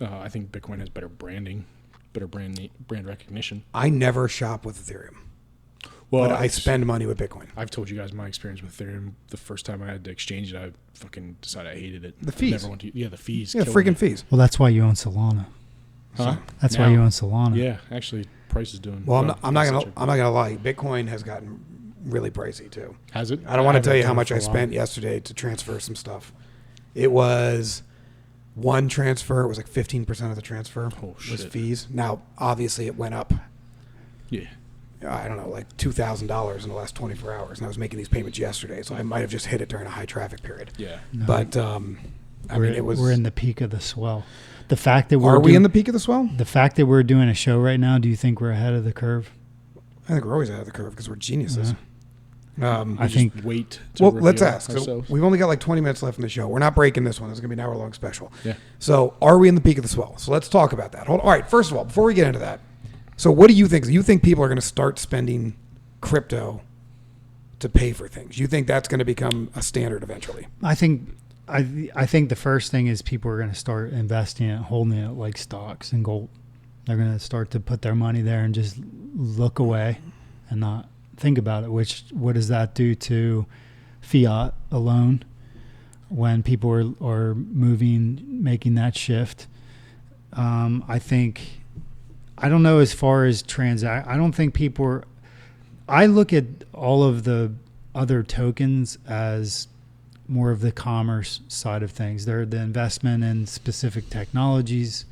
I think Bitcoin has better branding, better brand recognition. I never shop with Ethereum. Well, but I spend money with Bitcoin. I've told you guys my experience with Ethereum. The first time I had to exchange it, I fucking decided I hated it. The fees. The fees. Yeah, freaking fees. Well, that's why you own Solana. Huh? That's why you own Solana. Yeah, actually, price is doing. Well, I'm not gonna lie. Bitcoin has gotten really pricey too. Has it? I don't want to tell you how much I spent yesterday to transfer some stuff. It was one transfer. It was like 15% of the transfer was fees. Now, obviously, it went up. Yeah. I don't know, like $2,000 in the last 24 hours, and I was making these payments yesterday, so I might have just hit it during a high traffic period. Yeah. No, but we're in the peak of the swell. The fact that we in the peak of the swell? The fact that we're doing a show right now, do you think we're ahead of the curve? I think we're always ahead of the curve because we're geniuses. I think. Wait. Well, let's ask. So we've only got like 20 minutes left in the show. We're not breaking this one. It's going to be an hour-long special. Yeah. So are we in the peak of the swell? So let's talk about that. All right. First of all, before we get into that, so what do you think? You think people are going to start spending crypto to pay for things? You think that's going to become a standard eventually? I think the first thing is people are going to start investing it, holding it like stocks and gold. They're going to start to put their money there and just look away and not think about it. What does that do to fiat alone when people are making that shift? I don't know as far as I don't think people are. I look at all of the other tokens as more of the commerce side of things. They're the investment in specific technologies.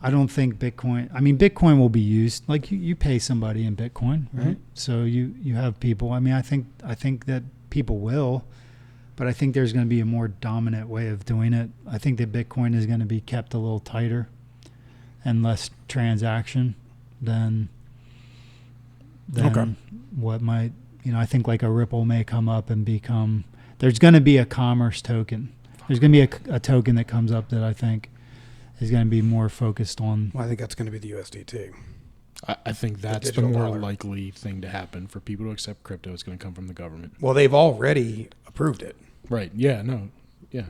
I don't think Bitcoin will be used. Like you pay somebody in Bitcoin, right? Mm-hmm. So you have people. I think that people will, but I think there's going to be a more dominant way of doing it. I think that Bitcoin is going to be kept a little tighter and less transaction than what might, I think like a Ripple may come up and become, there's going to be a commerce token. There's going to be a token that comes up that I think is going to be more focused on. Well, I think that's going to be the USDT. I think that's the more likely thing to happen for people to accept crypto. It's going to come from the government. Well, they've already approved it. Right. Yeah. No. Yeah.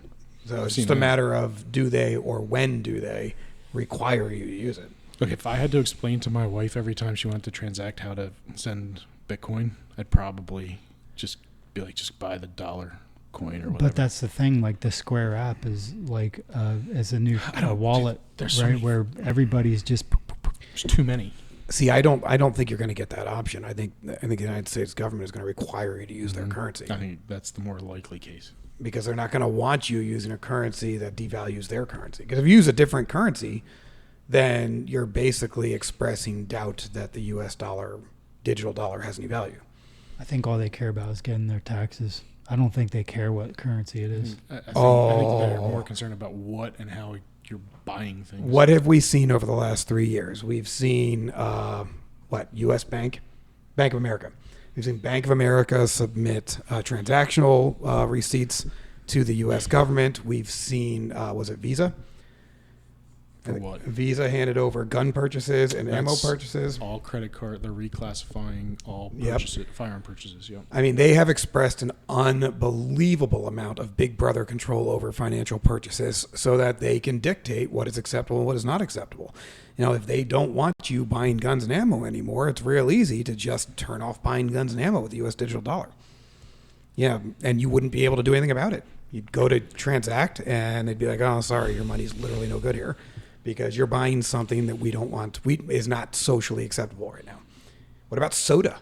So it's just a matter of do they or when do they require you to use it. Look, if I had to explain to my wife every time she wanted to transact how to send Bitcoin, I'd probably just be like, just buy the dollar coin or whatever. But that's the thing, like the Square app is like as a new wallet, right? Where everybody's just there's too many. See, I don't think you're going to get that option. I think the United States government is going to require you to use their currency. I think that's the more likely case. Because they're not going to want you using a currency that devalues their currency. Because if you use a different currency, then you're basically expressing doubt that the U.S. dollar, digital dollar, has any value. I think all they care about is getting their taxes. I don't think they care what currency it is. I think they're more concerned about what and how you're buying things. What have we seen over the last 3 years? We've seen, U.S. Bank of America. We've seen Bank of America submit transactional receipts to the U.S. government. We've seen, was it Visa? For what? Visa handed over gun purchases and ammo That's purchases. All credit card. They're reclassifying all Yep. firearm purchases. Yep. I mean, they have expressed an unbelievable amount of big brother control over financial purchases so that they can dictate what is acceptable and what is not acceptable. You know, if they don't want you buying guns and ammo anymore, it's real easy to just turn off buying guns and ammo with the U.S. digital dollar. Yeah, and you wouldn't be able to do anything about it. You'd go to transact, and they'd be like, oh, sorry, your money's literally no good here because you're buying something that we don't want, is not socially acceptable right now. What about soda?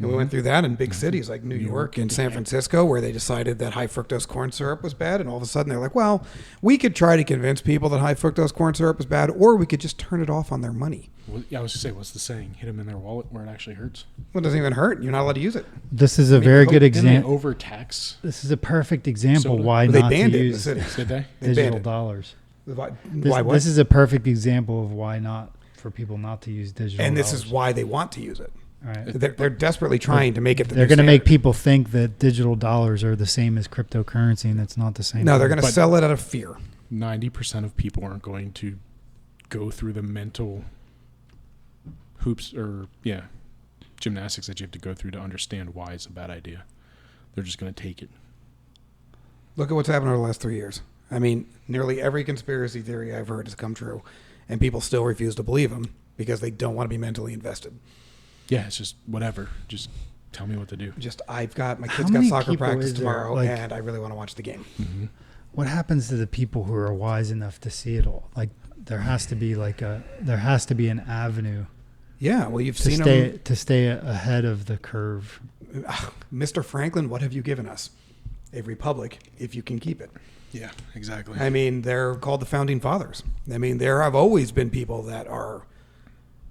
And we went through that in big cities like New York and San Francisco, where they decided that high fructose corn syrup was bad. And all of a sudden they're like, well, we could try to convince people that high fructose corn syrup is bad, or we could just turn it off on their money. Well, yeah, I was going to say, what's the saying? Hit them in their wallet where it actually hurts. Well, it doesn't even hurt. You're not allowed to use it. This is a very good Didn't they example. overtax? This is a perfect example Soda? why They not to banned it in the use city. Did they? They banned digital it. dollars. Why what? This is a perfect example of why not for people not to use digital And this dollars. is why they want to use it. Right. They're desperately trying to make it the They're new going to make standard. people think that digital dollars are the same as cryptocurrency, and that's not the same. No, they're thing. going to But- sell it out of fear. 90% of people aren't going to go through the mental hoops or gymnastics that you have to go through to understand why it's a bad idea. They're just going to take it. Look at what's happened over the last 3 years. I mean, nearly every conspiracy theory I've heard has come true, and people still refuse to believe them because they don't want to be mentally invested. Yeah, it's just whatever. Just tell me what to do. Just, I've got, my How kids got many soccer people practice is there, tomorrow, like- and I really want to watch the game. Mm-hmm. What happens to the people who are wise enough to see it all? Like there has to be an avenue Yeah, well, you've to seen stay ahead of the curve. them. Mr. Franklin, what have you given us? A republic, if you can keep it. Yeah, exactly. I mean, they're called the founding fathers. I mean, there have always been people that are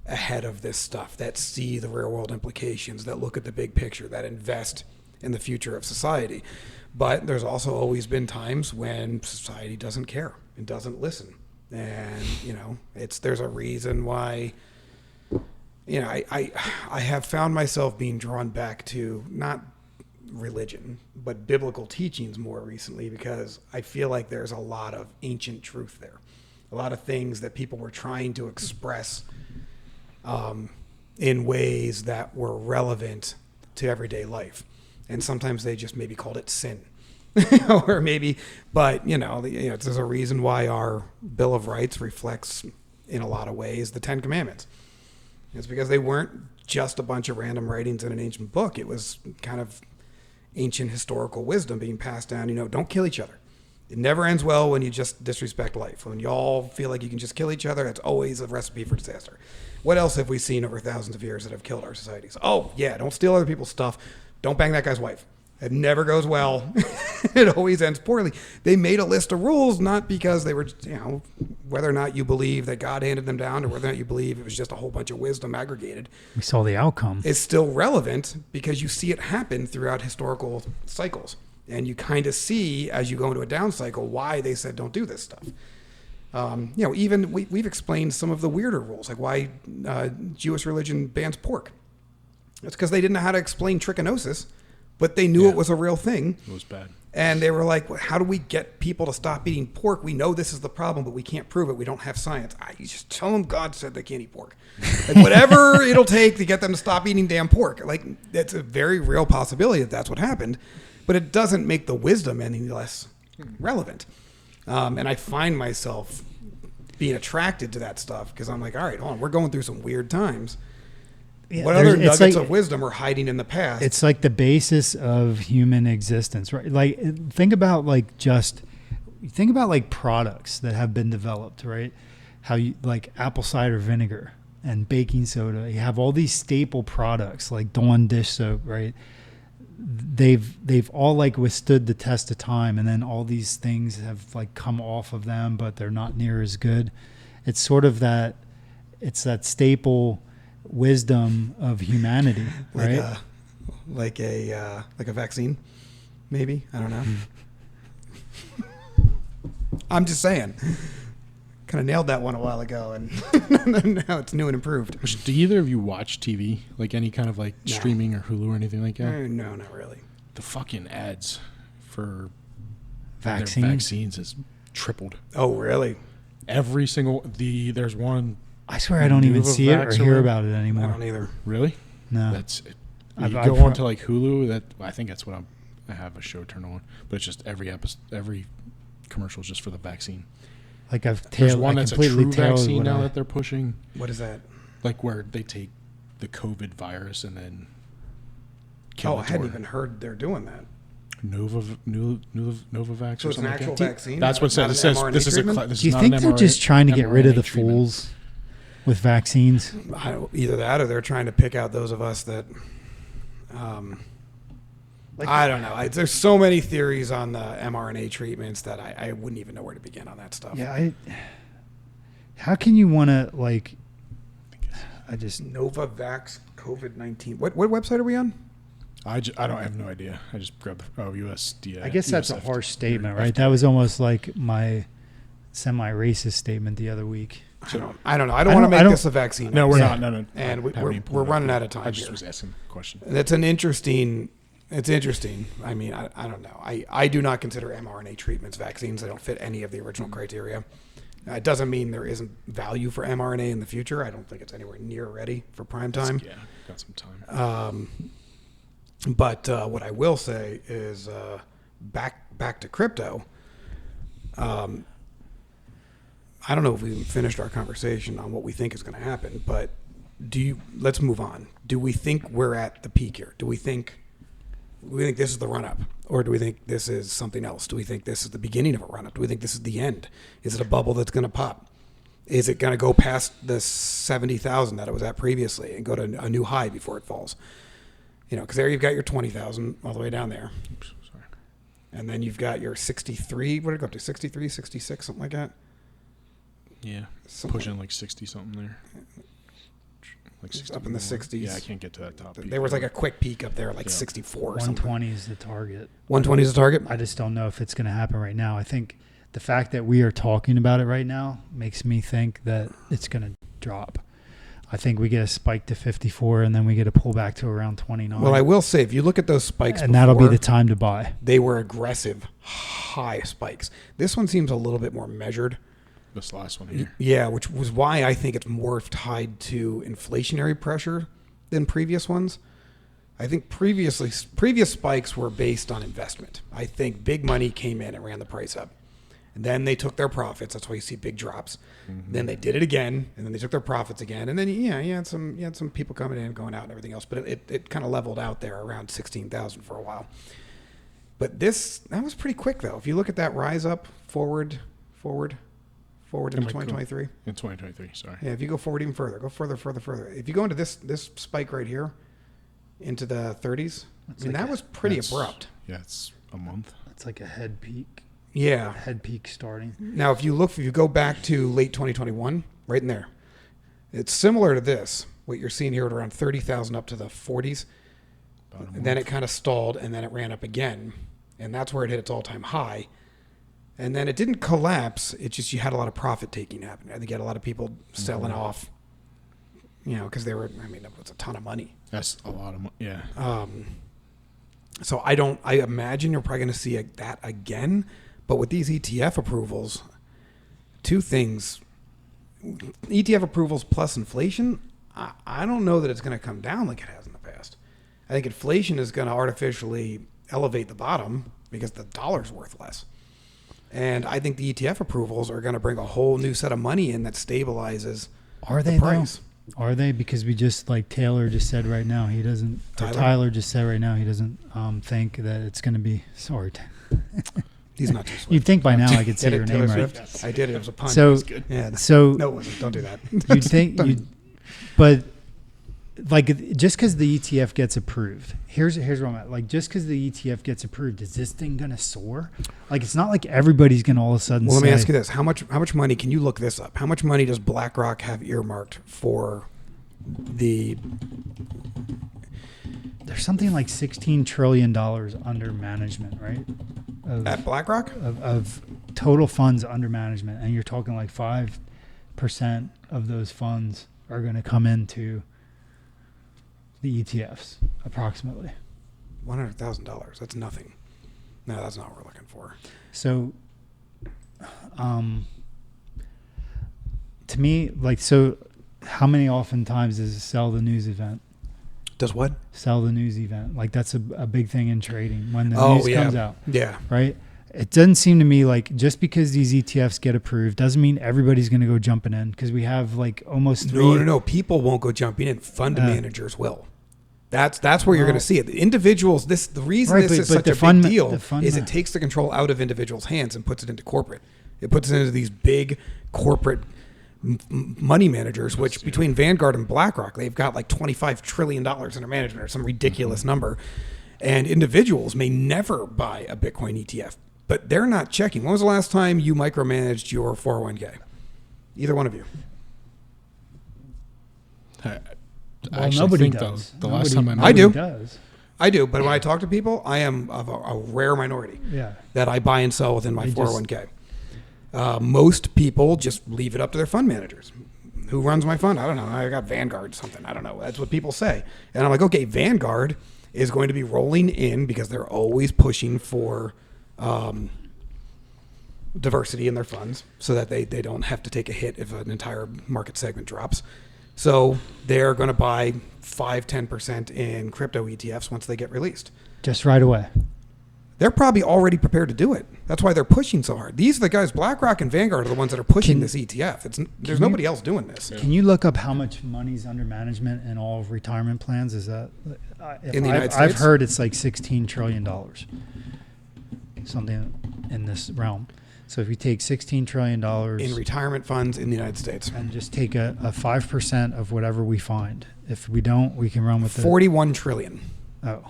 ahead of this stuff, that see the real world implications, that look at the big picture, that invest in the future of society. But there's also always been times when society doesn't care and doesn't listen. And, you know, there's a reason why, you know, I have found myself being drawn back to not religion, but biblical teachings more recently, because I feel like there's a lot of ancient truth there. A lot of things that people were trying to express in ways that were relevant to everyday life. And sometimes they just maybe called it sin. Or maybe, but there's a reason why our Bill of Rights reflects in a lot of ways the Ten Commandments. It's because they weren't just a bunch of random writings in an ancient book. It was kind of ancient historical wisdom being passed down. Don't kill each other. It never ends well when you just disrespect life. When you all feel like you can just kill each other, that's always a recipe for disaster. What else have we seen over thousands of years that have killed our societies? Oh, yeah, don't steal other people's stuff. Don't bang that guy's wife. It never goes well. It always ends poorly. They made a list of rules, not because they were, whether or not you believe that God handed them down or whether or not you believe it was just a whole bunch of wisdom aggregated. We saw the outcome. It's still relevant because you see it happen throughout historical cycles. And you kind of see, as you go into a down cycle, why they said don't do this stuff. Even we've explained some of the weirder rules, like why Jewish religion bans pork. It's because they didn't know how to explain trichinosis, but they knew it was a real thing. It was bad. And they were like, well, how do we get people to stop eating pork? We know this is the problem, but we can't prove it. We don't have science. You just tell them God said they can't eat pork. Like, whatever it'll take to get them to stop eating damn pork. Like, it's a very real possibility that that's what happened, but it doesn't make the wisdom any less relevant. And I find myself being attracted to that stuff because I'm like, all right, hold on, we're going through some weird times. Yeah, What other it's nuggets like- of wisdom are hiding in the past? It's like the basis of human existence, right? Like think about products that have been developed, right? How you like apple cider vinegar and baking soda. You have all these staple products like Dawn dish soap, right? They've all like withstood the test of time, and then all these things have like come off of them, but they're not near as good. It's sort of that. It's that staple wisdom of humanity, right? Like a vaccine, maybe. I don't know. I'm just saying. Kind of nailed that one a while ago, and now it's new and improved. Do either of you watch TV, like any kind of like No. streaming or Hulu or anything like that? No, not really. The fucking ads for Vaccines? their vaccines has tripled. Oh, really? Every single there's one. I swear I don't even see it or Novavax hear whatever. I about it anymore. don't either. Really? No. That's you I've go pro- onto like Hulu. I think that's what I have a show turned on, but it's just every episode, every commercial is just for the vaccine. Like I've There's one that's a completely true tailored vaccine what now I- that they're pushing, What is that? like where they take the COVID virus and then kill Oh, I it. hadn't even heard they're doing that. Novavax So or it's an something actual like that. vaccine? That's what it Not says. It an says mRNA this is treatment? this Do you is not think an they're just trying to get rid of mRNA the treatment. fools with vaccines? Either that or they're trying to pick out those of us that. I don't know. There's so many theories on the mRNA treatments that I wouldn't even know where to begin on that stuff. Yeah, how can you want to like? I just Novavax COVID-19. What website are we on? I have no idea. I just grabbed USDA. I guess that's a USF harsh statement, right? That was almost like my semi-racist statement the other week. I don't know. I don't want to make this a vaccine. No, we're episode. not. No. And Have any we're pulled running up. out of time I just here. was asking a question. That's an interesting. It's interesting. I mean, I don't know. I do not consider mRNA treatments vaccines. They don't fit any of the original criteria. It doesn't mean there isn't value for mRNA in the future. I don't think it's anywhere near ready for prime time. Yeah, got some time. But what I will say is back to crypto. I don't know if we finished our conversation on what we think is going to happen, but let's move on. Do we think we're at the peak here? Do we think this is the run up, or do we think this is something else? Do we think this is the beginning of a run up? Do we think this is the end? Is it a bubble that's going to pop? Is it going to go past the 70,000 that it was at previously and go to a new high before it falls? You know, because there you've got your 20,000 all the way down there. Oops, sorry. And then you've got your 63. What did it go up to? 63, 66, something like that? Yeah, Something pushing like 60 something there. Like It's 60 up in the 60s. Yeah, I can't get to that top. There was like a quick peak up there, like Yeah. 64 or something. 120 is the target. 120 is the target? I just don't know if it's going to happen right now. I think the fact that we are talking about it right now makes me think that it's going to drop. I think we get a spike to 54 and then we get a pullback to around 29. Well, I will say, if you look at those spikes and that'll be before, the time to buy. they were aggressive, high spikes. This one seems a little bit more measured. This last one here. Yeah, which was why I think it's more tied to inflationary pressure than previous ones. I think previous spikes were based on investment. I think big money came in and ran the price up. And then they took their profits. That's why you see big drops. Mm-hmm. Then they did it again, and then they took their profits again. And then you had some people coming in and going out and everything else. But it kind of leveled out there around 16,000 for a while. But that was pretty quick though. If you look at that rise up forward into Am I 2023. In 2023, sorry. Yeah, if you go forward even further, go further. If you go into this spike right here, into the 30s, that was pretty abrupt. Yeah, it's a month. It's like a head peak. Yeah. Head peak starting. Now, if you go back to late 2021, right in there, it's similar to this. What you're seeing here at around 30,000 up to the 40s. And then it kind of stalled, and then it ran up again, and that's where it hit its all-time high. And then it didn't collapse. It's just you had a lot of profit taking happen. I think you had a lot of people selling off, because it was a ton of money. That's a lot of money. Yeah. So I imagine you're probably going to see that again. But with these ETF approvals, two things. ETF approvals plus inflation, I don't know that it's going to come down like it has in the past. I think inflation is going to artificially elevate the bottom because the dollar's worth less. And I think the ETF approvals are going to bring a whole new set of money in that stabilizes the price. Are they? Because we just, like Taylor just said right now, he doesn't. Tyler just said right now, he doesn't think that it's going to be. Sorry. He's not too swift. You'd think by now I could say Did your it, name Taylor right. Swift? Yes. I did. It was a pun. So, yeah. so No, it wasn't. Don't do that. you'd think but like just because the ETF gets approved, here's where I'm at. Like just because the ETF gets approved, is this thing gonna soar? Like it's not like everybody's gonna all of a sudden. Well, let me ask you this: how much money can you look this up? How much money does BlackRock have earmarked for the? There's something like $16 trillion under management, right? At BlackRock? Of total funds under management, and you're talking like 5% of those funds are going to come into the ETFs, approximately. $100,000. That's nothing. No, that's not what we're looking for. So, to me, like, so how many oftentimes does it sell the news event? Does what? Sell the news event. Like, that's a big thing in trading when the Oh, news yeah. comes out. Yeah. Right? It doesn't seem to me like just because these ETFs get approved doesn't mean everybody's going to go jumping in, because we have like almost three. No. People won't go jumping in. Fund managers will. That's where you're going to see it. The individuals. The reason Right, this is but such the a fund- big deal the fund is ma- it takes the control out of individuals' hands and puts it into corporate. It puts it into these big corporate money managers, which between Vanguard and BlackRock, they've got like $25 trillion under management or some ridiculous number. And individuals may never buy a Bitcoin ETF, but they're not checking. When was the last time you micromanaged your 401k? Either one of you? I Well, actually nobody think does. the last time I I do. Does. I do, but when I talk to people, I am of a rare minority Yeah. that I buy and sell within my They just- 401k. Most people just leave it up to their fund managers. Who runs my fund? I don't know. I got Vanguard or something. I don't know. That's what people say. And I'm like, okay, Vanguard is going to be rolling in because they're always pushing for diversity in their funds so that they don't have to take a hit if an entire market segment drops. So they're going to buy 5-10% in crypto ETFs once they get released. Just right away. They're probably already prepared to do it. That's why they're pushing so hard. These are the guys, BlackRock and Vanguard, are the ones that are pushing this ETF. There's nobody else doing this. Can you look up how much money's under management in all of retirement plans? Is that In the United I've States? heard it's like $16 trillion, something in this realm. So if you take $16 trillion In retirement funds in the United States. and just take a 5% of whatever we find, if we don't, we can run with 41 trillion. Oh.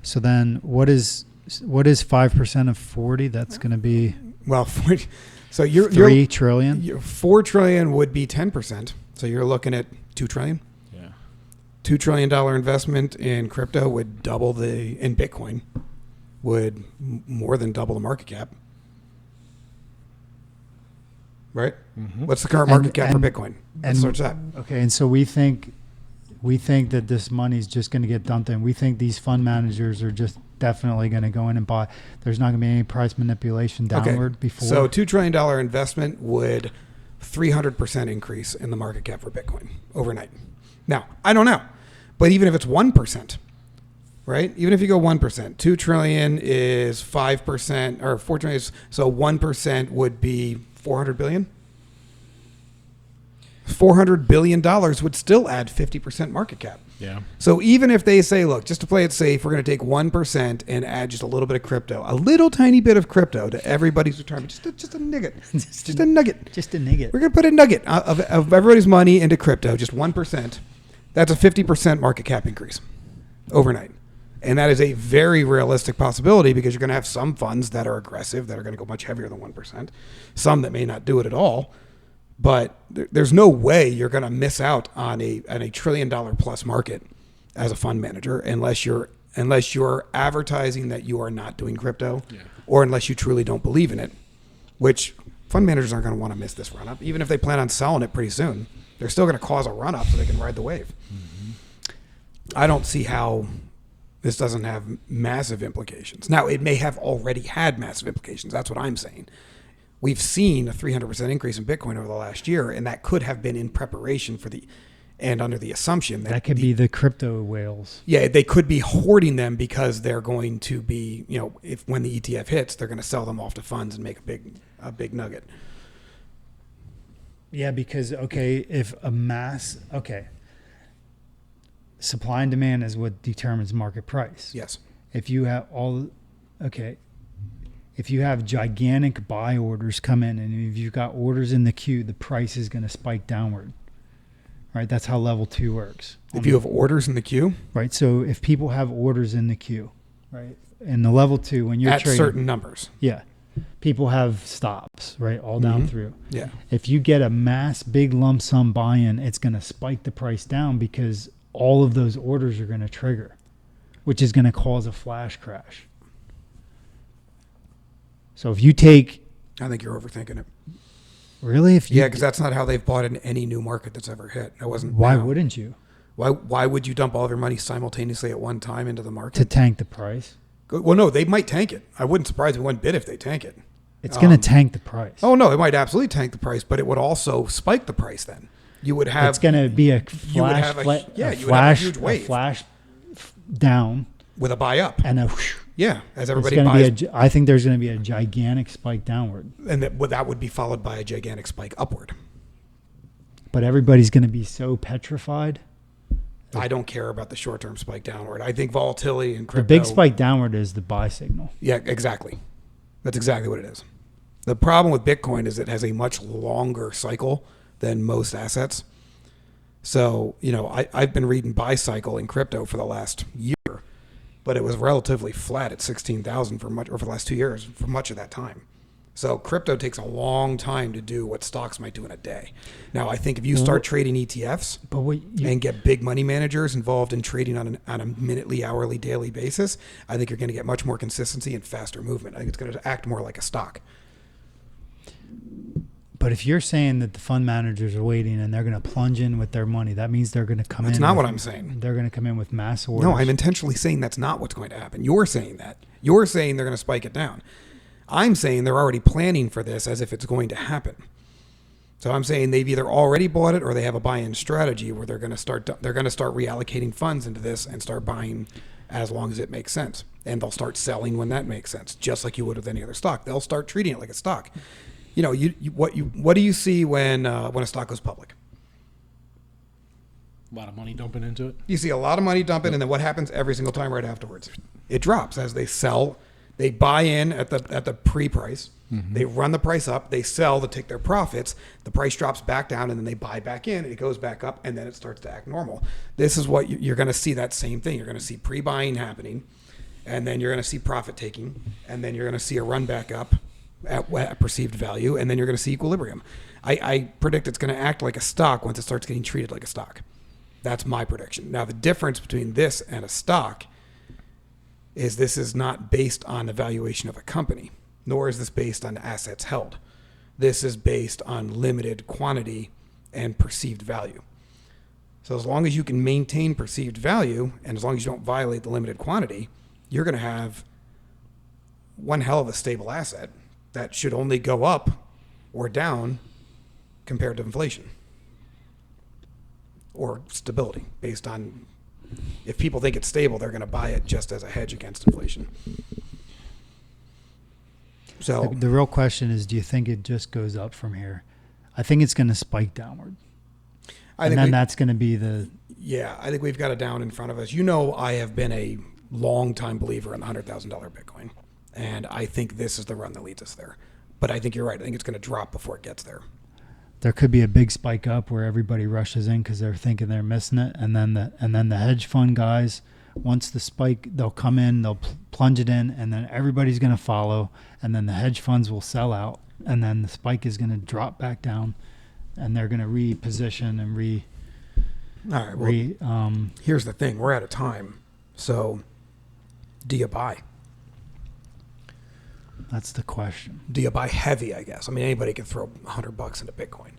So then what is 5% of 40? That's going to be Well, so you're 3 trillion. 4 trillion would be 10%. So you're looking at 2 trillion. Yeah. $2 trillion investment in crypto would double in Bitcoin, would more than double the market cap. Right? Mm-hmm. What's the current market And- cap for and- Bitcoin? Let's and- search that. Okay, and so we think that this money's just going to get dumped in. We think these fund managers are just definitely going to go in and buy. There's not going to be any price manipulation downward before. So $2 trillion investment would 300% increase in the market cap for Bitcoin overnight. Now, I don't know, but even if it's 1%, right? Even if you go 1%, 2 trillion is 5%, or 4 trillion is, so 1% would be 400 billion. $400 billion would still add 50% market cap. Yeah. So even if they say, look, just to play it safe, we're going to take 1% and add just a little bit of crypto, a little tiny bit of crypto to everybody's retirement, just a nugget, just a nugget. just a nugget. We're going to put a nugget of everybody's money into crypto, just 1%. That's a 50% market cap increase overnight. And that is a very realistic possibility because you're going to have some funds that are aggressive, that are going to go much heavier than 1%, some that may not do it at all. But there's no way you're going to miss out on a $1 trillion plus market as a fund manager unless you're advertising that you are not doing crypto, or unless you truly don't believe in it, which fund managers aren't going to want to miss this run up. Even if they plan on selling it pretty soon, they're still going to cause a run up so they can ride the wave. Mm-hmm. I don't see how this doesn't have massive implications. Now, it may have already had massive implications. That's what I'm saying. We've seen a 300% increase in Bitcoin over the last year, and that could have been in preparation for and under the assumption that could be the crypto whales. Yeah, they could be hoarding them because they're going to be, if when the ETF hits, they're going to sell them off to funds and make a big nugget. Yeah, because supply and demand is what determines market price. Yes. If you have if you have gigantic buy orders come in, and if you've got orders in the queue, the price is going to spike downward. Right? That's how level 2 works. If you have orders in the queue? Right. So if people have orders in the queue, right? In the level 2, when you're at trading, certain numbers. Yeah. People have stops, right? All down through. Yeah. If you get a big lump sum buy-in, it's going to spike the price down because all of those orders are going to trigger, which is going to cause a flash crash. So if you take... I think you're overthinking it. Really? Yeah, because that's not how they've bought in any new market that's ever hit. That wasn't. Why wouldn't you? Why would you dump all of your money simultaneously at one time into the market? To tank the price? Well, no, they might tank it. I wouldn't surprise me one bit if they tank it. It's going to tank the price. Oh no, it might absolutely tank the price, but it would also spike the price. Then you would have. It's going to be a you would flash, have a, fla- you would have a huge a wave flash down, with a buy up. and a whoosh. Yeah, as It's everybody gonna buys, be I think there's going to be a gigantic spike downward, and that would be followed by a gigantic spike upward. but everybody's going to be so petrified. I don't care about the short term spike downward. I think volatility in crypto. The big spike downward is the buy signal. Yeah, exactly. That's exactly what it is. The problem with Bitcoin is it has a much longer cycle than most assets. So, I've been reading buy cycle in crypto for the last year, but it was relatively flat at 16,000 for the last 2 years for much of that time. So crypto takes a long time to do what stocks might do in a day. Now, I think if you start trading ETFs and get big money managers involved in trading on a minutely, hourly, daily basis, I think you're going to get much more consistency and faster movement. I think it's going to act more like a stock. But if you're saying that the fund managers are waiting and they're going to plunge in with their money, that means they're going to come in. That's not what I'm saying. They're going to come in with mass orders. No, I'm intentionally saying that's not what's going to happen. You're saying that. You're saying they're going to spike it down. I'm saying they're already planning for this as if it's going to happen. So I'm saying they've either already bought it or they have a buy-in strategy where they're going to start reallocating funds into this and start buying as long as it makes sense. And they'll start selling when that makes sense, just like you would with any other stock. They'll start treating it like a stock. What do you see when a stock goes public? A lot of money dumping into it. You see a lot of money dumping, and then what happens every single time right afterwards? It drops as they sell. They buy in at the pre-price. Mm-hmm. They run the price up. They sell to take their profits. The price drops back down, and then they buy back in. It goes back up, and then it starts to act normal. This is what you're going to see, that same thing. You're going to see pre-buying happening, and then you're going to see profit taking, and then you're going to see a run back up at perceived value, and then you're going to see equilibrium. I predict it's going to act like a stock once it starts getting treated like a stock. That's my prediction. Now, the difference between this and a stock is this is not based on the valuation of a company, nor is this based on assets held. This is based on limited quantity and perceived value. So as long as you can maintain perceived value, and as long as you don't violate the limited quantity, you're going to have one hell of a stable asset that should only go up or down compared to inflation or stability based on. If people think it's stable, they're going to buy it just as a hedge against inflation. So the real question is, do you think it just goes up from here? I think it's going to spike downward. That's going to be the... Yeah, I think we've got a down in front of us. I have been a long-time believer in the $100,000 Bitcoin, and I think this is the run that leads us there. But I think you're right. I think it's going to drop before it gets there. There could be a big spike up where everybody rushes in because they're thinking they're missing it, and then the hedge fund guys, once the spike, they'll come in, they'll plunge it in, and then everybody's going to follow, and then the hedge funds will sell out, and then the spike is going to drop back down, and they're going to reposition and All right. Well, here's the thing: we're out of time. So, do you buy? That's the question. Do you buy heavy? I guess. I mean, anybody can throw $100 into Bitcoin,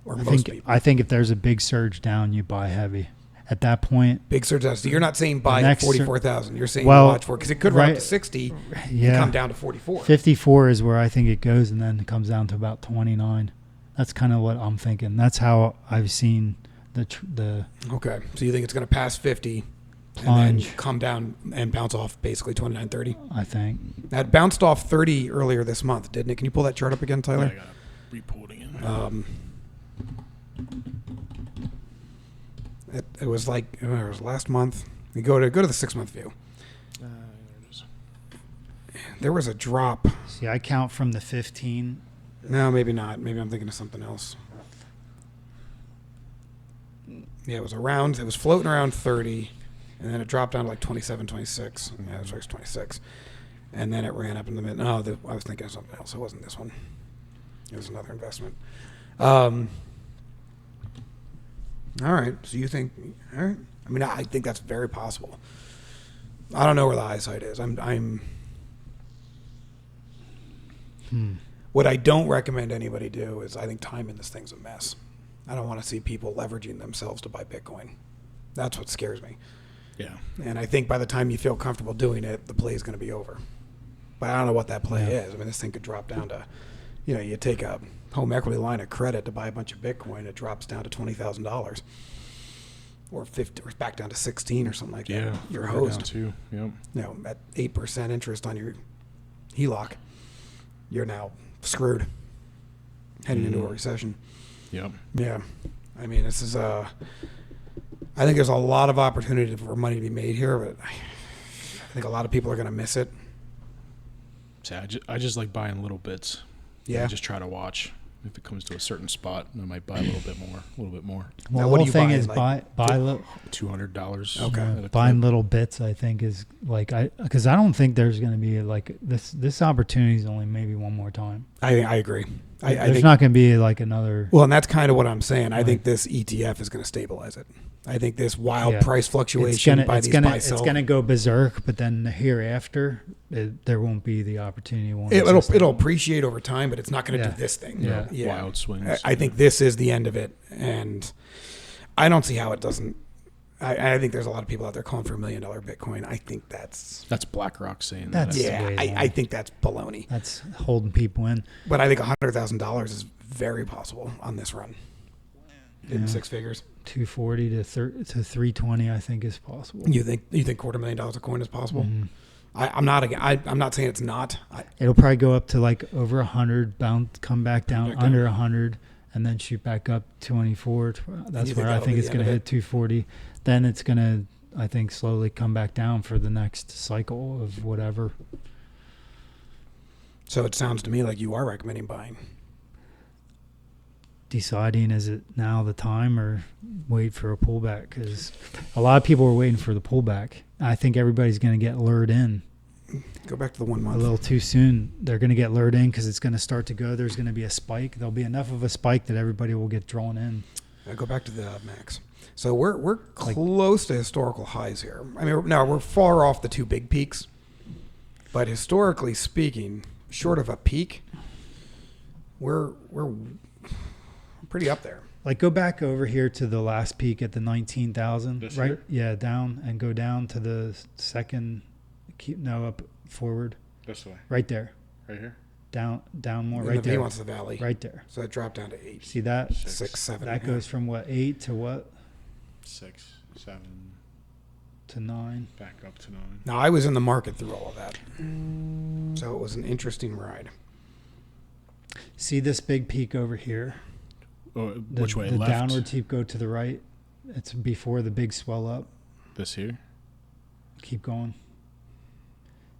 or most people. I think if there's a big surge down, you buy heavy. At that point, big surge down. So you're not saying buy at 44,000. You're saying watch for it because it could run up to 60 and come down to 44. 54 is where I think it goes, and then it comes down to about 29. That's kind of what I'm thinking. That's how I've seen the. Okay, so you think it's going to pass 50? Plunge. And then come down and bounce off basically 29.30. I think that bounced off 30 earlier this month, didn't it? Can you pull that chart up again, Tyler? Yeah, I got to re-pull it again. It was like it was last month. You go to the 6-month view. There it is. There was a drop. See, I count from the 15. No, maybe not. Maybe I'm thinking of something else. Yeah, it was floating around 30. And then it dropped down to like 27, 26. Yeah, it was 26. And then it ran up in the mid. No, I was thinking of something else. It wasn't this one. It was another investment. All right. So you think, all right. I mean, I think that's very possible. I don't know where the eyesight is. What I don't recommend anybody do is I think timing this thing's a mess. I don't want to see people leveraging themselves to buy Bitcoin. That's what scares me. Yeah. And I think by the time you feel comfortable doing it, the play is going to be over. but I don't know what that play is. I mean, this thing could drop down to, you take a home equity line of credit to buy a bunch of Bitcoin, it drops down to $20,000, or 50, or back down to 16 or something like that. Yeah, You're further down hosed. too. Yep. At 8% interest on your HELOC, you're now screwed, heading into a recession. Yep. Yeah, I mean, this is I think there's a lot of opportunity for money to be made here, but I think a lot of people are going to miss it. So I just like buying little bits. Yeah. I just try to watch. If it comes to a certain spot, I might buy a little bit more. Well, Now, the what do whole you thing buy, is like, buy little. $200. Okay. at a Buying clip. little bits, I think, is like because I don't think there's going to be like this opportunity is only maybe one more time. I agree. I There's think not going to be like another. well, and that's kind of what I'm saying. I think this ETF is going to stabilize it. I think this wild price fluctuation by these buy sell. It's gonna go berserk, but then hereafter, there won't be the opportunity. It'll appreciate over time, but it's not going to do this thing. Yeah. Wild swings. I think this is the end of it, and I don't see how it doesn't. I think there's a lot of people out there calling for $1 million Bitcoin. I think that's BlackRock saying That's- that. yeah. way low. I think that's baloney. That's holding people in. But I think $100,000 is very possible on this run. In Yeah. 6 figures. 240 to 320, I think, is possible. You think $250,000 a coin is possible? Mhm. I'm not saying it's not. It'll probably go up to like over 100, bounce, come back down Back under 100, and then shoot back up 24. That's think where I that'll think be it's the going end to of hit 240. Then it's going to, I think, slowly come back down for the next cycle of whatever. So it sounds to me like you are recommending buying. Deciding, is it now the time or wait for a pullback? Because a lot of people are waiting for the pullback. I think everybody's going to get lured in Go back to the 1 a month. little too soon. They're going to get lured in because it's going to start to go. There's going to be a spike. There'll be enough of a spike that everybody will get drawn in. Go back to the max. So we're close to historical highs here. I mean, now we're far off the 2 big peaks, but historically speaking, short of a peak, we're pretty up there. Like, go back over here to the last peak at the 19,000, This right? here? Yeah, down, and go down to the second. Up forward, This way. right there. Right here. Down more, And right the V there. wants the valley. Right there. So it dropped down to 8, See that? 6, 7. That goes from what, 8 to what? 6, 7, To 9. back up to 9. Now I was in the market through all of that, so it was an interesting ride. See this big peak over here? Oh, which way? The Left? downward peak go to the right. It's before the big swell up. This here? Keep going.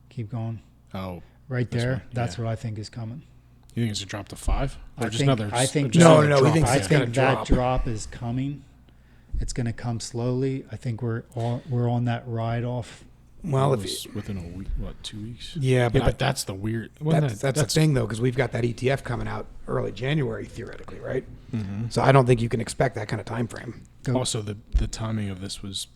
Keep going. Oh. Right This there. one, That's yeah. what I think is coming. You think it's a drop to 5? Or I just think- another? I think- just No, another no, he drop? thinks I it's gonna think that drop. drop is coming. It's going to come slowly. I think we're on that ride off. Well, It if was within a week, what, 2 weeks? yeah, but But that's the weird. Wasn't that's the thing though, because we've got that ETF coming out early January theoretically, right? Mhm. So I don't think you can expect that kind of time frame. Go. Also, the timing of this was.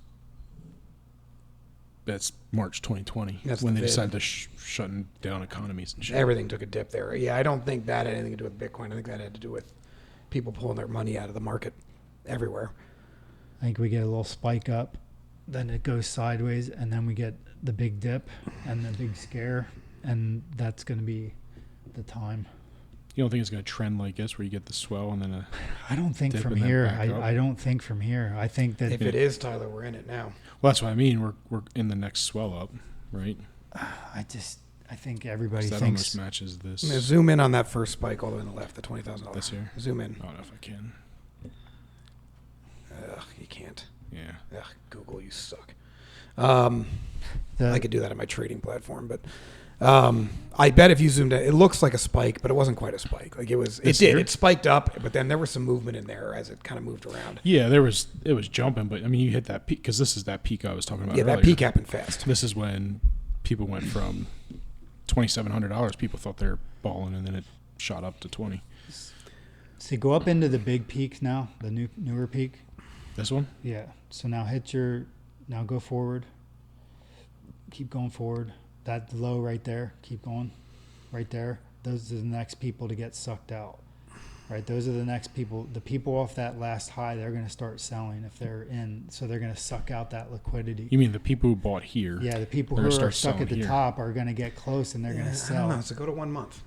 That's March 2020 That's when the they vid. decided to shutting down economies and shit. Everything took a dip there. Yeah, I don't think that had anything to do with Bitcoin. I think that had to do with people pulling their money out of the market everywhere. I think we get a little spike up, then it goes sideways, and then we get the big dip and the big scare, and that's going to be the time. You don't think it's going to trend like this, where you get the swell and then a I don't think Dip from and then here. back up. I don't think from here. I think that If it is, Tyler, we're in it now. Well, that's what I mean. We're in the next swell up, right? I think everybody 'Cause that thinks almost matches this. Now, zoom in on that first spike all the way on the left, the $20,000. This here? Zoom in. I don't know if I can. Ugh, you can't. Yeah. Ugh, Google, you suck. the, I could do that on my trading platform, but I bet if you zoomed in, it looks like a spike, but it wasn't quite a spike. Like it was, it This did. here? It spiked up, but then there was some movement in there as it kind of moved around. Yeah, it was jumping, but I mean, you hit that peak because this is that peak I was talking about. Yeah, that earlier. peak happened fast. This is when people went from $2,700. People thought they were balling, and then it shot up to 20. See, go up into the big peaks now, the newer peak. This one? Yeah. So now now go forward. Keep going forward. That low right there. Keep going. Right there. Those are the next people to get sucked out. right? Those are the next people. The people off that last high, they're going to start selling if they're in. So they're going to suck out that liquidity. You mean the people who bought here? Yeah, the people They're who gonna are start stuck at the selling here. top are going to get close and they're going to I sell. don't know. So go to 1 month.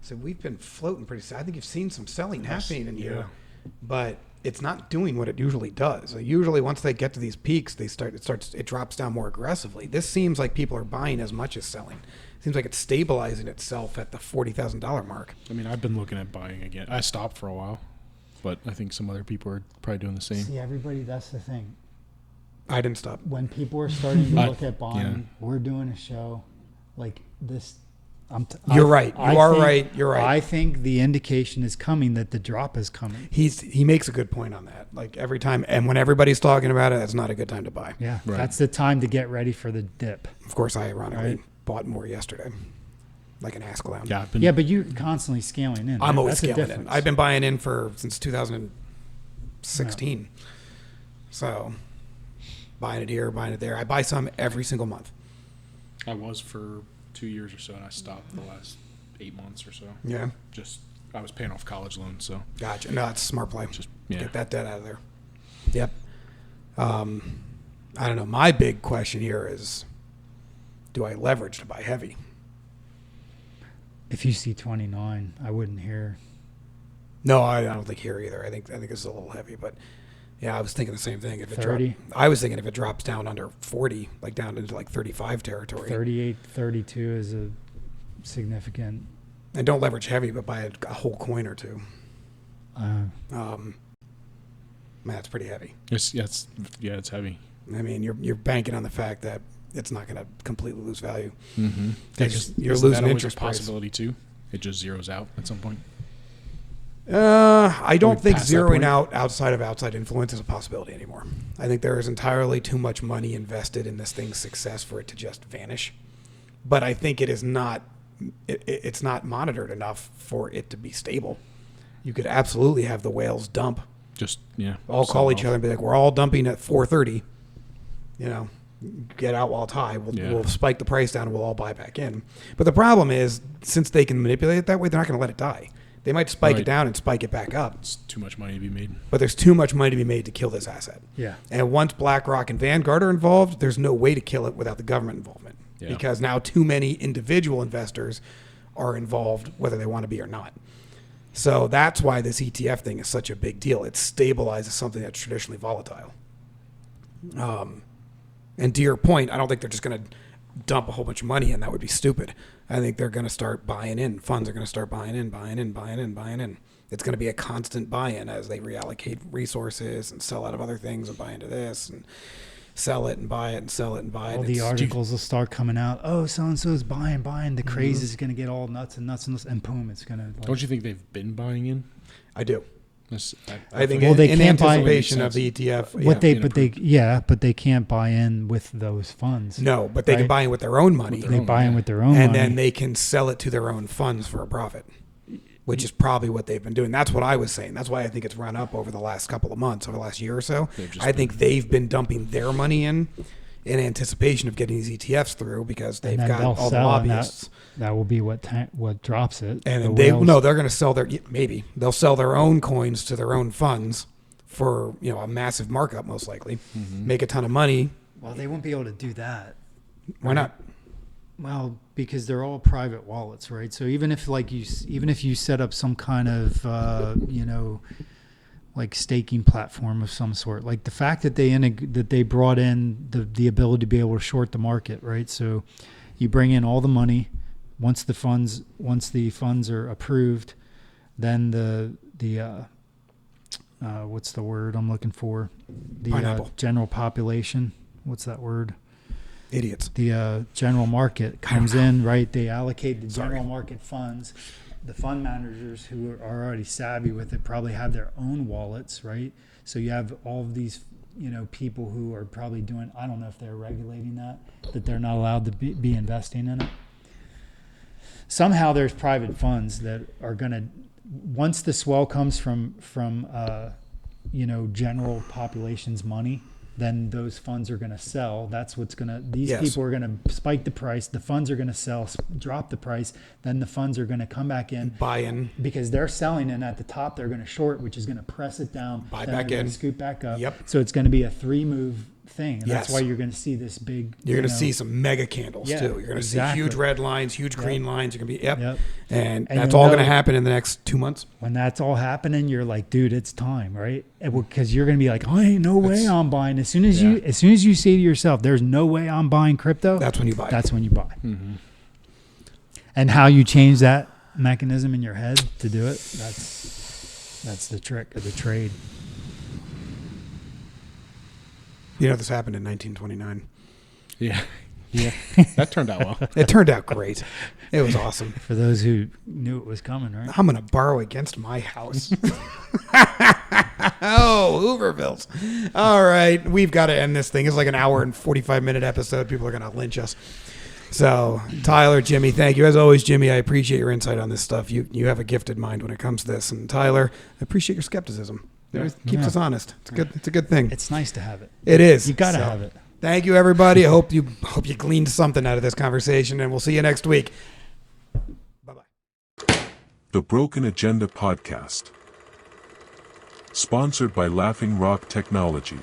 So we've been floating pretty. I think you've seen some selling happening in here, but it's not doing what it usually does. So usually, once they get to these peaks, it drops down more aggressively. This seems like people are buying as much as selling. It seems like it's stabilizing itself at the $40,000 mark. I mean, I've been looking at buying again. I stopped for a while, but I think some other people are probably doing the same. See, everybody, that's the thing. I didn't stop. When people are starting to I- look at buying, yeah. we're doing a show like this. You're right. You are right. You're right. I think the indication is coming that the drop is coming. He makes a good point on that. Like every time, and when everybody's talking about it, that's not a good time to buy. Yeah, Right. that's the time to get ready for the dip. Of course, I ironically Right. bought more yesterday, like an ass clown. Yeah, I've been, Yeah, but you're constantly scaling in. I'm right? always That's the scaling in. difference. I've been buying in since 2016. So buying it here, buying it there. I buy some every single month. I was for 2 years or so, and I stopped the last 8 months or so. Yeah, Just I was paying off college loans, so gotcha. No, that's a smart play. just yeah. Get that debt out of there. Yep. I don't know. My big question here is, do I leverage to buy heavy? If you see 29, I wouldn't hear. No, I don't think here either. I think it's a little heavy, but yeah, I was thinking the same thing. If it 30? I was thinking if it drops down under 40, like down into like 35 territory, 38, 32 is a significant. and don't leverage heavy, but buy a whole coin or two. Man, that's pretty heavy. It's it's heavy. I mean, you're banking on the fact that it's not going to completely lose value. Mm-hmm. Because you're Isn't losing that always interest a price. possibility too. It just zeroes out at some point. I don't we think past that zeroing point? out outside influence is a possibility anymore. I think there is entirely too much money invested in this thing's success for it to just vanish. But I think it is not. It's not monitored enough for it to be stable. You could absolutely have the whales dump, Just yeah. all sell call it each off. other and be like, "We're all dumping at 4:30." You know, get out while it's high. We'll spike the price down and we'll all buy back in. But the problem is, since they can manipulate it that way, they're not going to let it die. They might spike it Right. down and spike it back up. It's too much money to be made. But there's too much money to be made to kill this asset. Yeah. And once BlackRock and Vanguard are involved, there's no way to kill it without the government involvement. Yeah. Because now too many individual investors are involved, whether they want to be or not. So that's why this ETF thing is such a big deal. It stabilizes something that's traditionally volatile. And to your point, I don't think they're just going to dump a whole bunch of money in. That would be stupid. I think they're going to start buying in. Funds are going to start buying in. It's going to be a constant buy-in as they reallocate resources and sell out of other things and buy into this and sell it and buy it and sell it and buy it. All the It's- articles will start coming out. Oh, so and so's buying. The craze is going to get all nuts, and boom, it's going to. Like, Don't you think they've been buying in? I do. This, I think Well, they in can't buy- anticipation of the ETF. What yeah. but they can't buy in with those funds. No, but they can Right. buy in with their own money. their They own, buy in yeah. with their own And money. then they can sell it to their own funds for a profit, which is probably what they've been doing. That's what I was saying. That's why I think it's run up over the last couple of months, over the last year or so. They've just I think they've been dumping their money in anticipation of getting these ETFs through because they've and then got they'll all the sell, and lobbyists. that will be what drops it. And The then whales- they're going to sell they'll sell their own coins to their own funds for a massive markup, most likely, make a ton of money. Well, they won't be able to do that. Why not? Well, because they're all private wallets, right? So even if you set up some kind of like staking platform of some sort, like the fact that they brought in the ability to be able to short the market, right? So you bring in all the money once the funds are approved, then the what's the word I'm looking for? The Pineapple. general population. What's that word? Idiots. The general market comes in, right? They allocate the Sorry. general market funds. The fund managers who are already savvy with it probably have their own wallets, right? So you have all of these, people who are probably doing, I don't know if they're regulating that they're not allowed to be investing in it. Somehow there's private funds that are going to, once the swell comes from general population's money, then those funds are going to sell. That's what's going to, these Yes. people are going to spike the price. The funds are going to sell, drop the price. Then the funds are going to come back in. Buy in. Because they're selling, and at the top they're going to short, which is going to press it down. Buy then back they're in. gonna scoot back up. Yep. So it's going to be a 3-move thing. And Yes. that's why you're going to see this big. You're going to know, see some mega candles Yeah, too. You're going to exactly. see huge red lines, huge green lines. You're going to be, Yep. And And that's you'll all going to know- happen in the next 2 months. When that's all happening, you're like, dude, it's time, right? Because you're going to be like, oh, ain't no way I'm buying. As soon as you say to yourself, there's no way I'm buying crypto. That's when you buy. That's when you buy. And how you change that mechanism in your head to do it, that's the trick of the trade. You know, this happened in 1929. Yeah. Yeah. That turned out well. It turned out great. It was awesome. For those who knew it was coming, right? I'm going to borrow against my house. Oh, Hoovervilles. All right. We've got to end this thing. It's like an hour and 45-minute episode. People are going to lynch us. So, Tyler, Jimmy, thank you. As always, Jimmy, I appreciate your insight on this stuff. You have a gifted mind when it comes to this. And Tyler, I appreciate your skepticism. It keeps us honest. It's a good thing. It's nice to have it. It is. You got to So, have it. Thank you, everybody. I hope you gleaned something out of this conversation, and we'll see you next week. Bye-bye. The Broken Agenda Podcast. Sponsored by Laughing Rock Technology.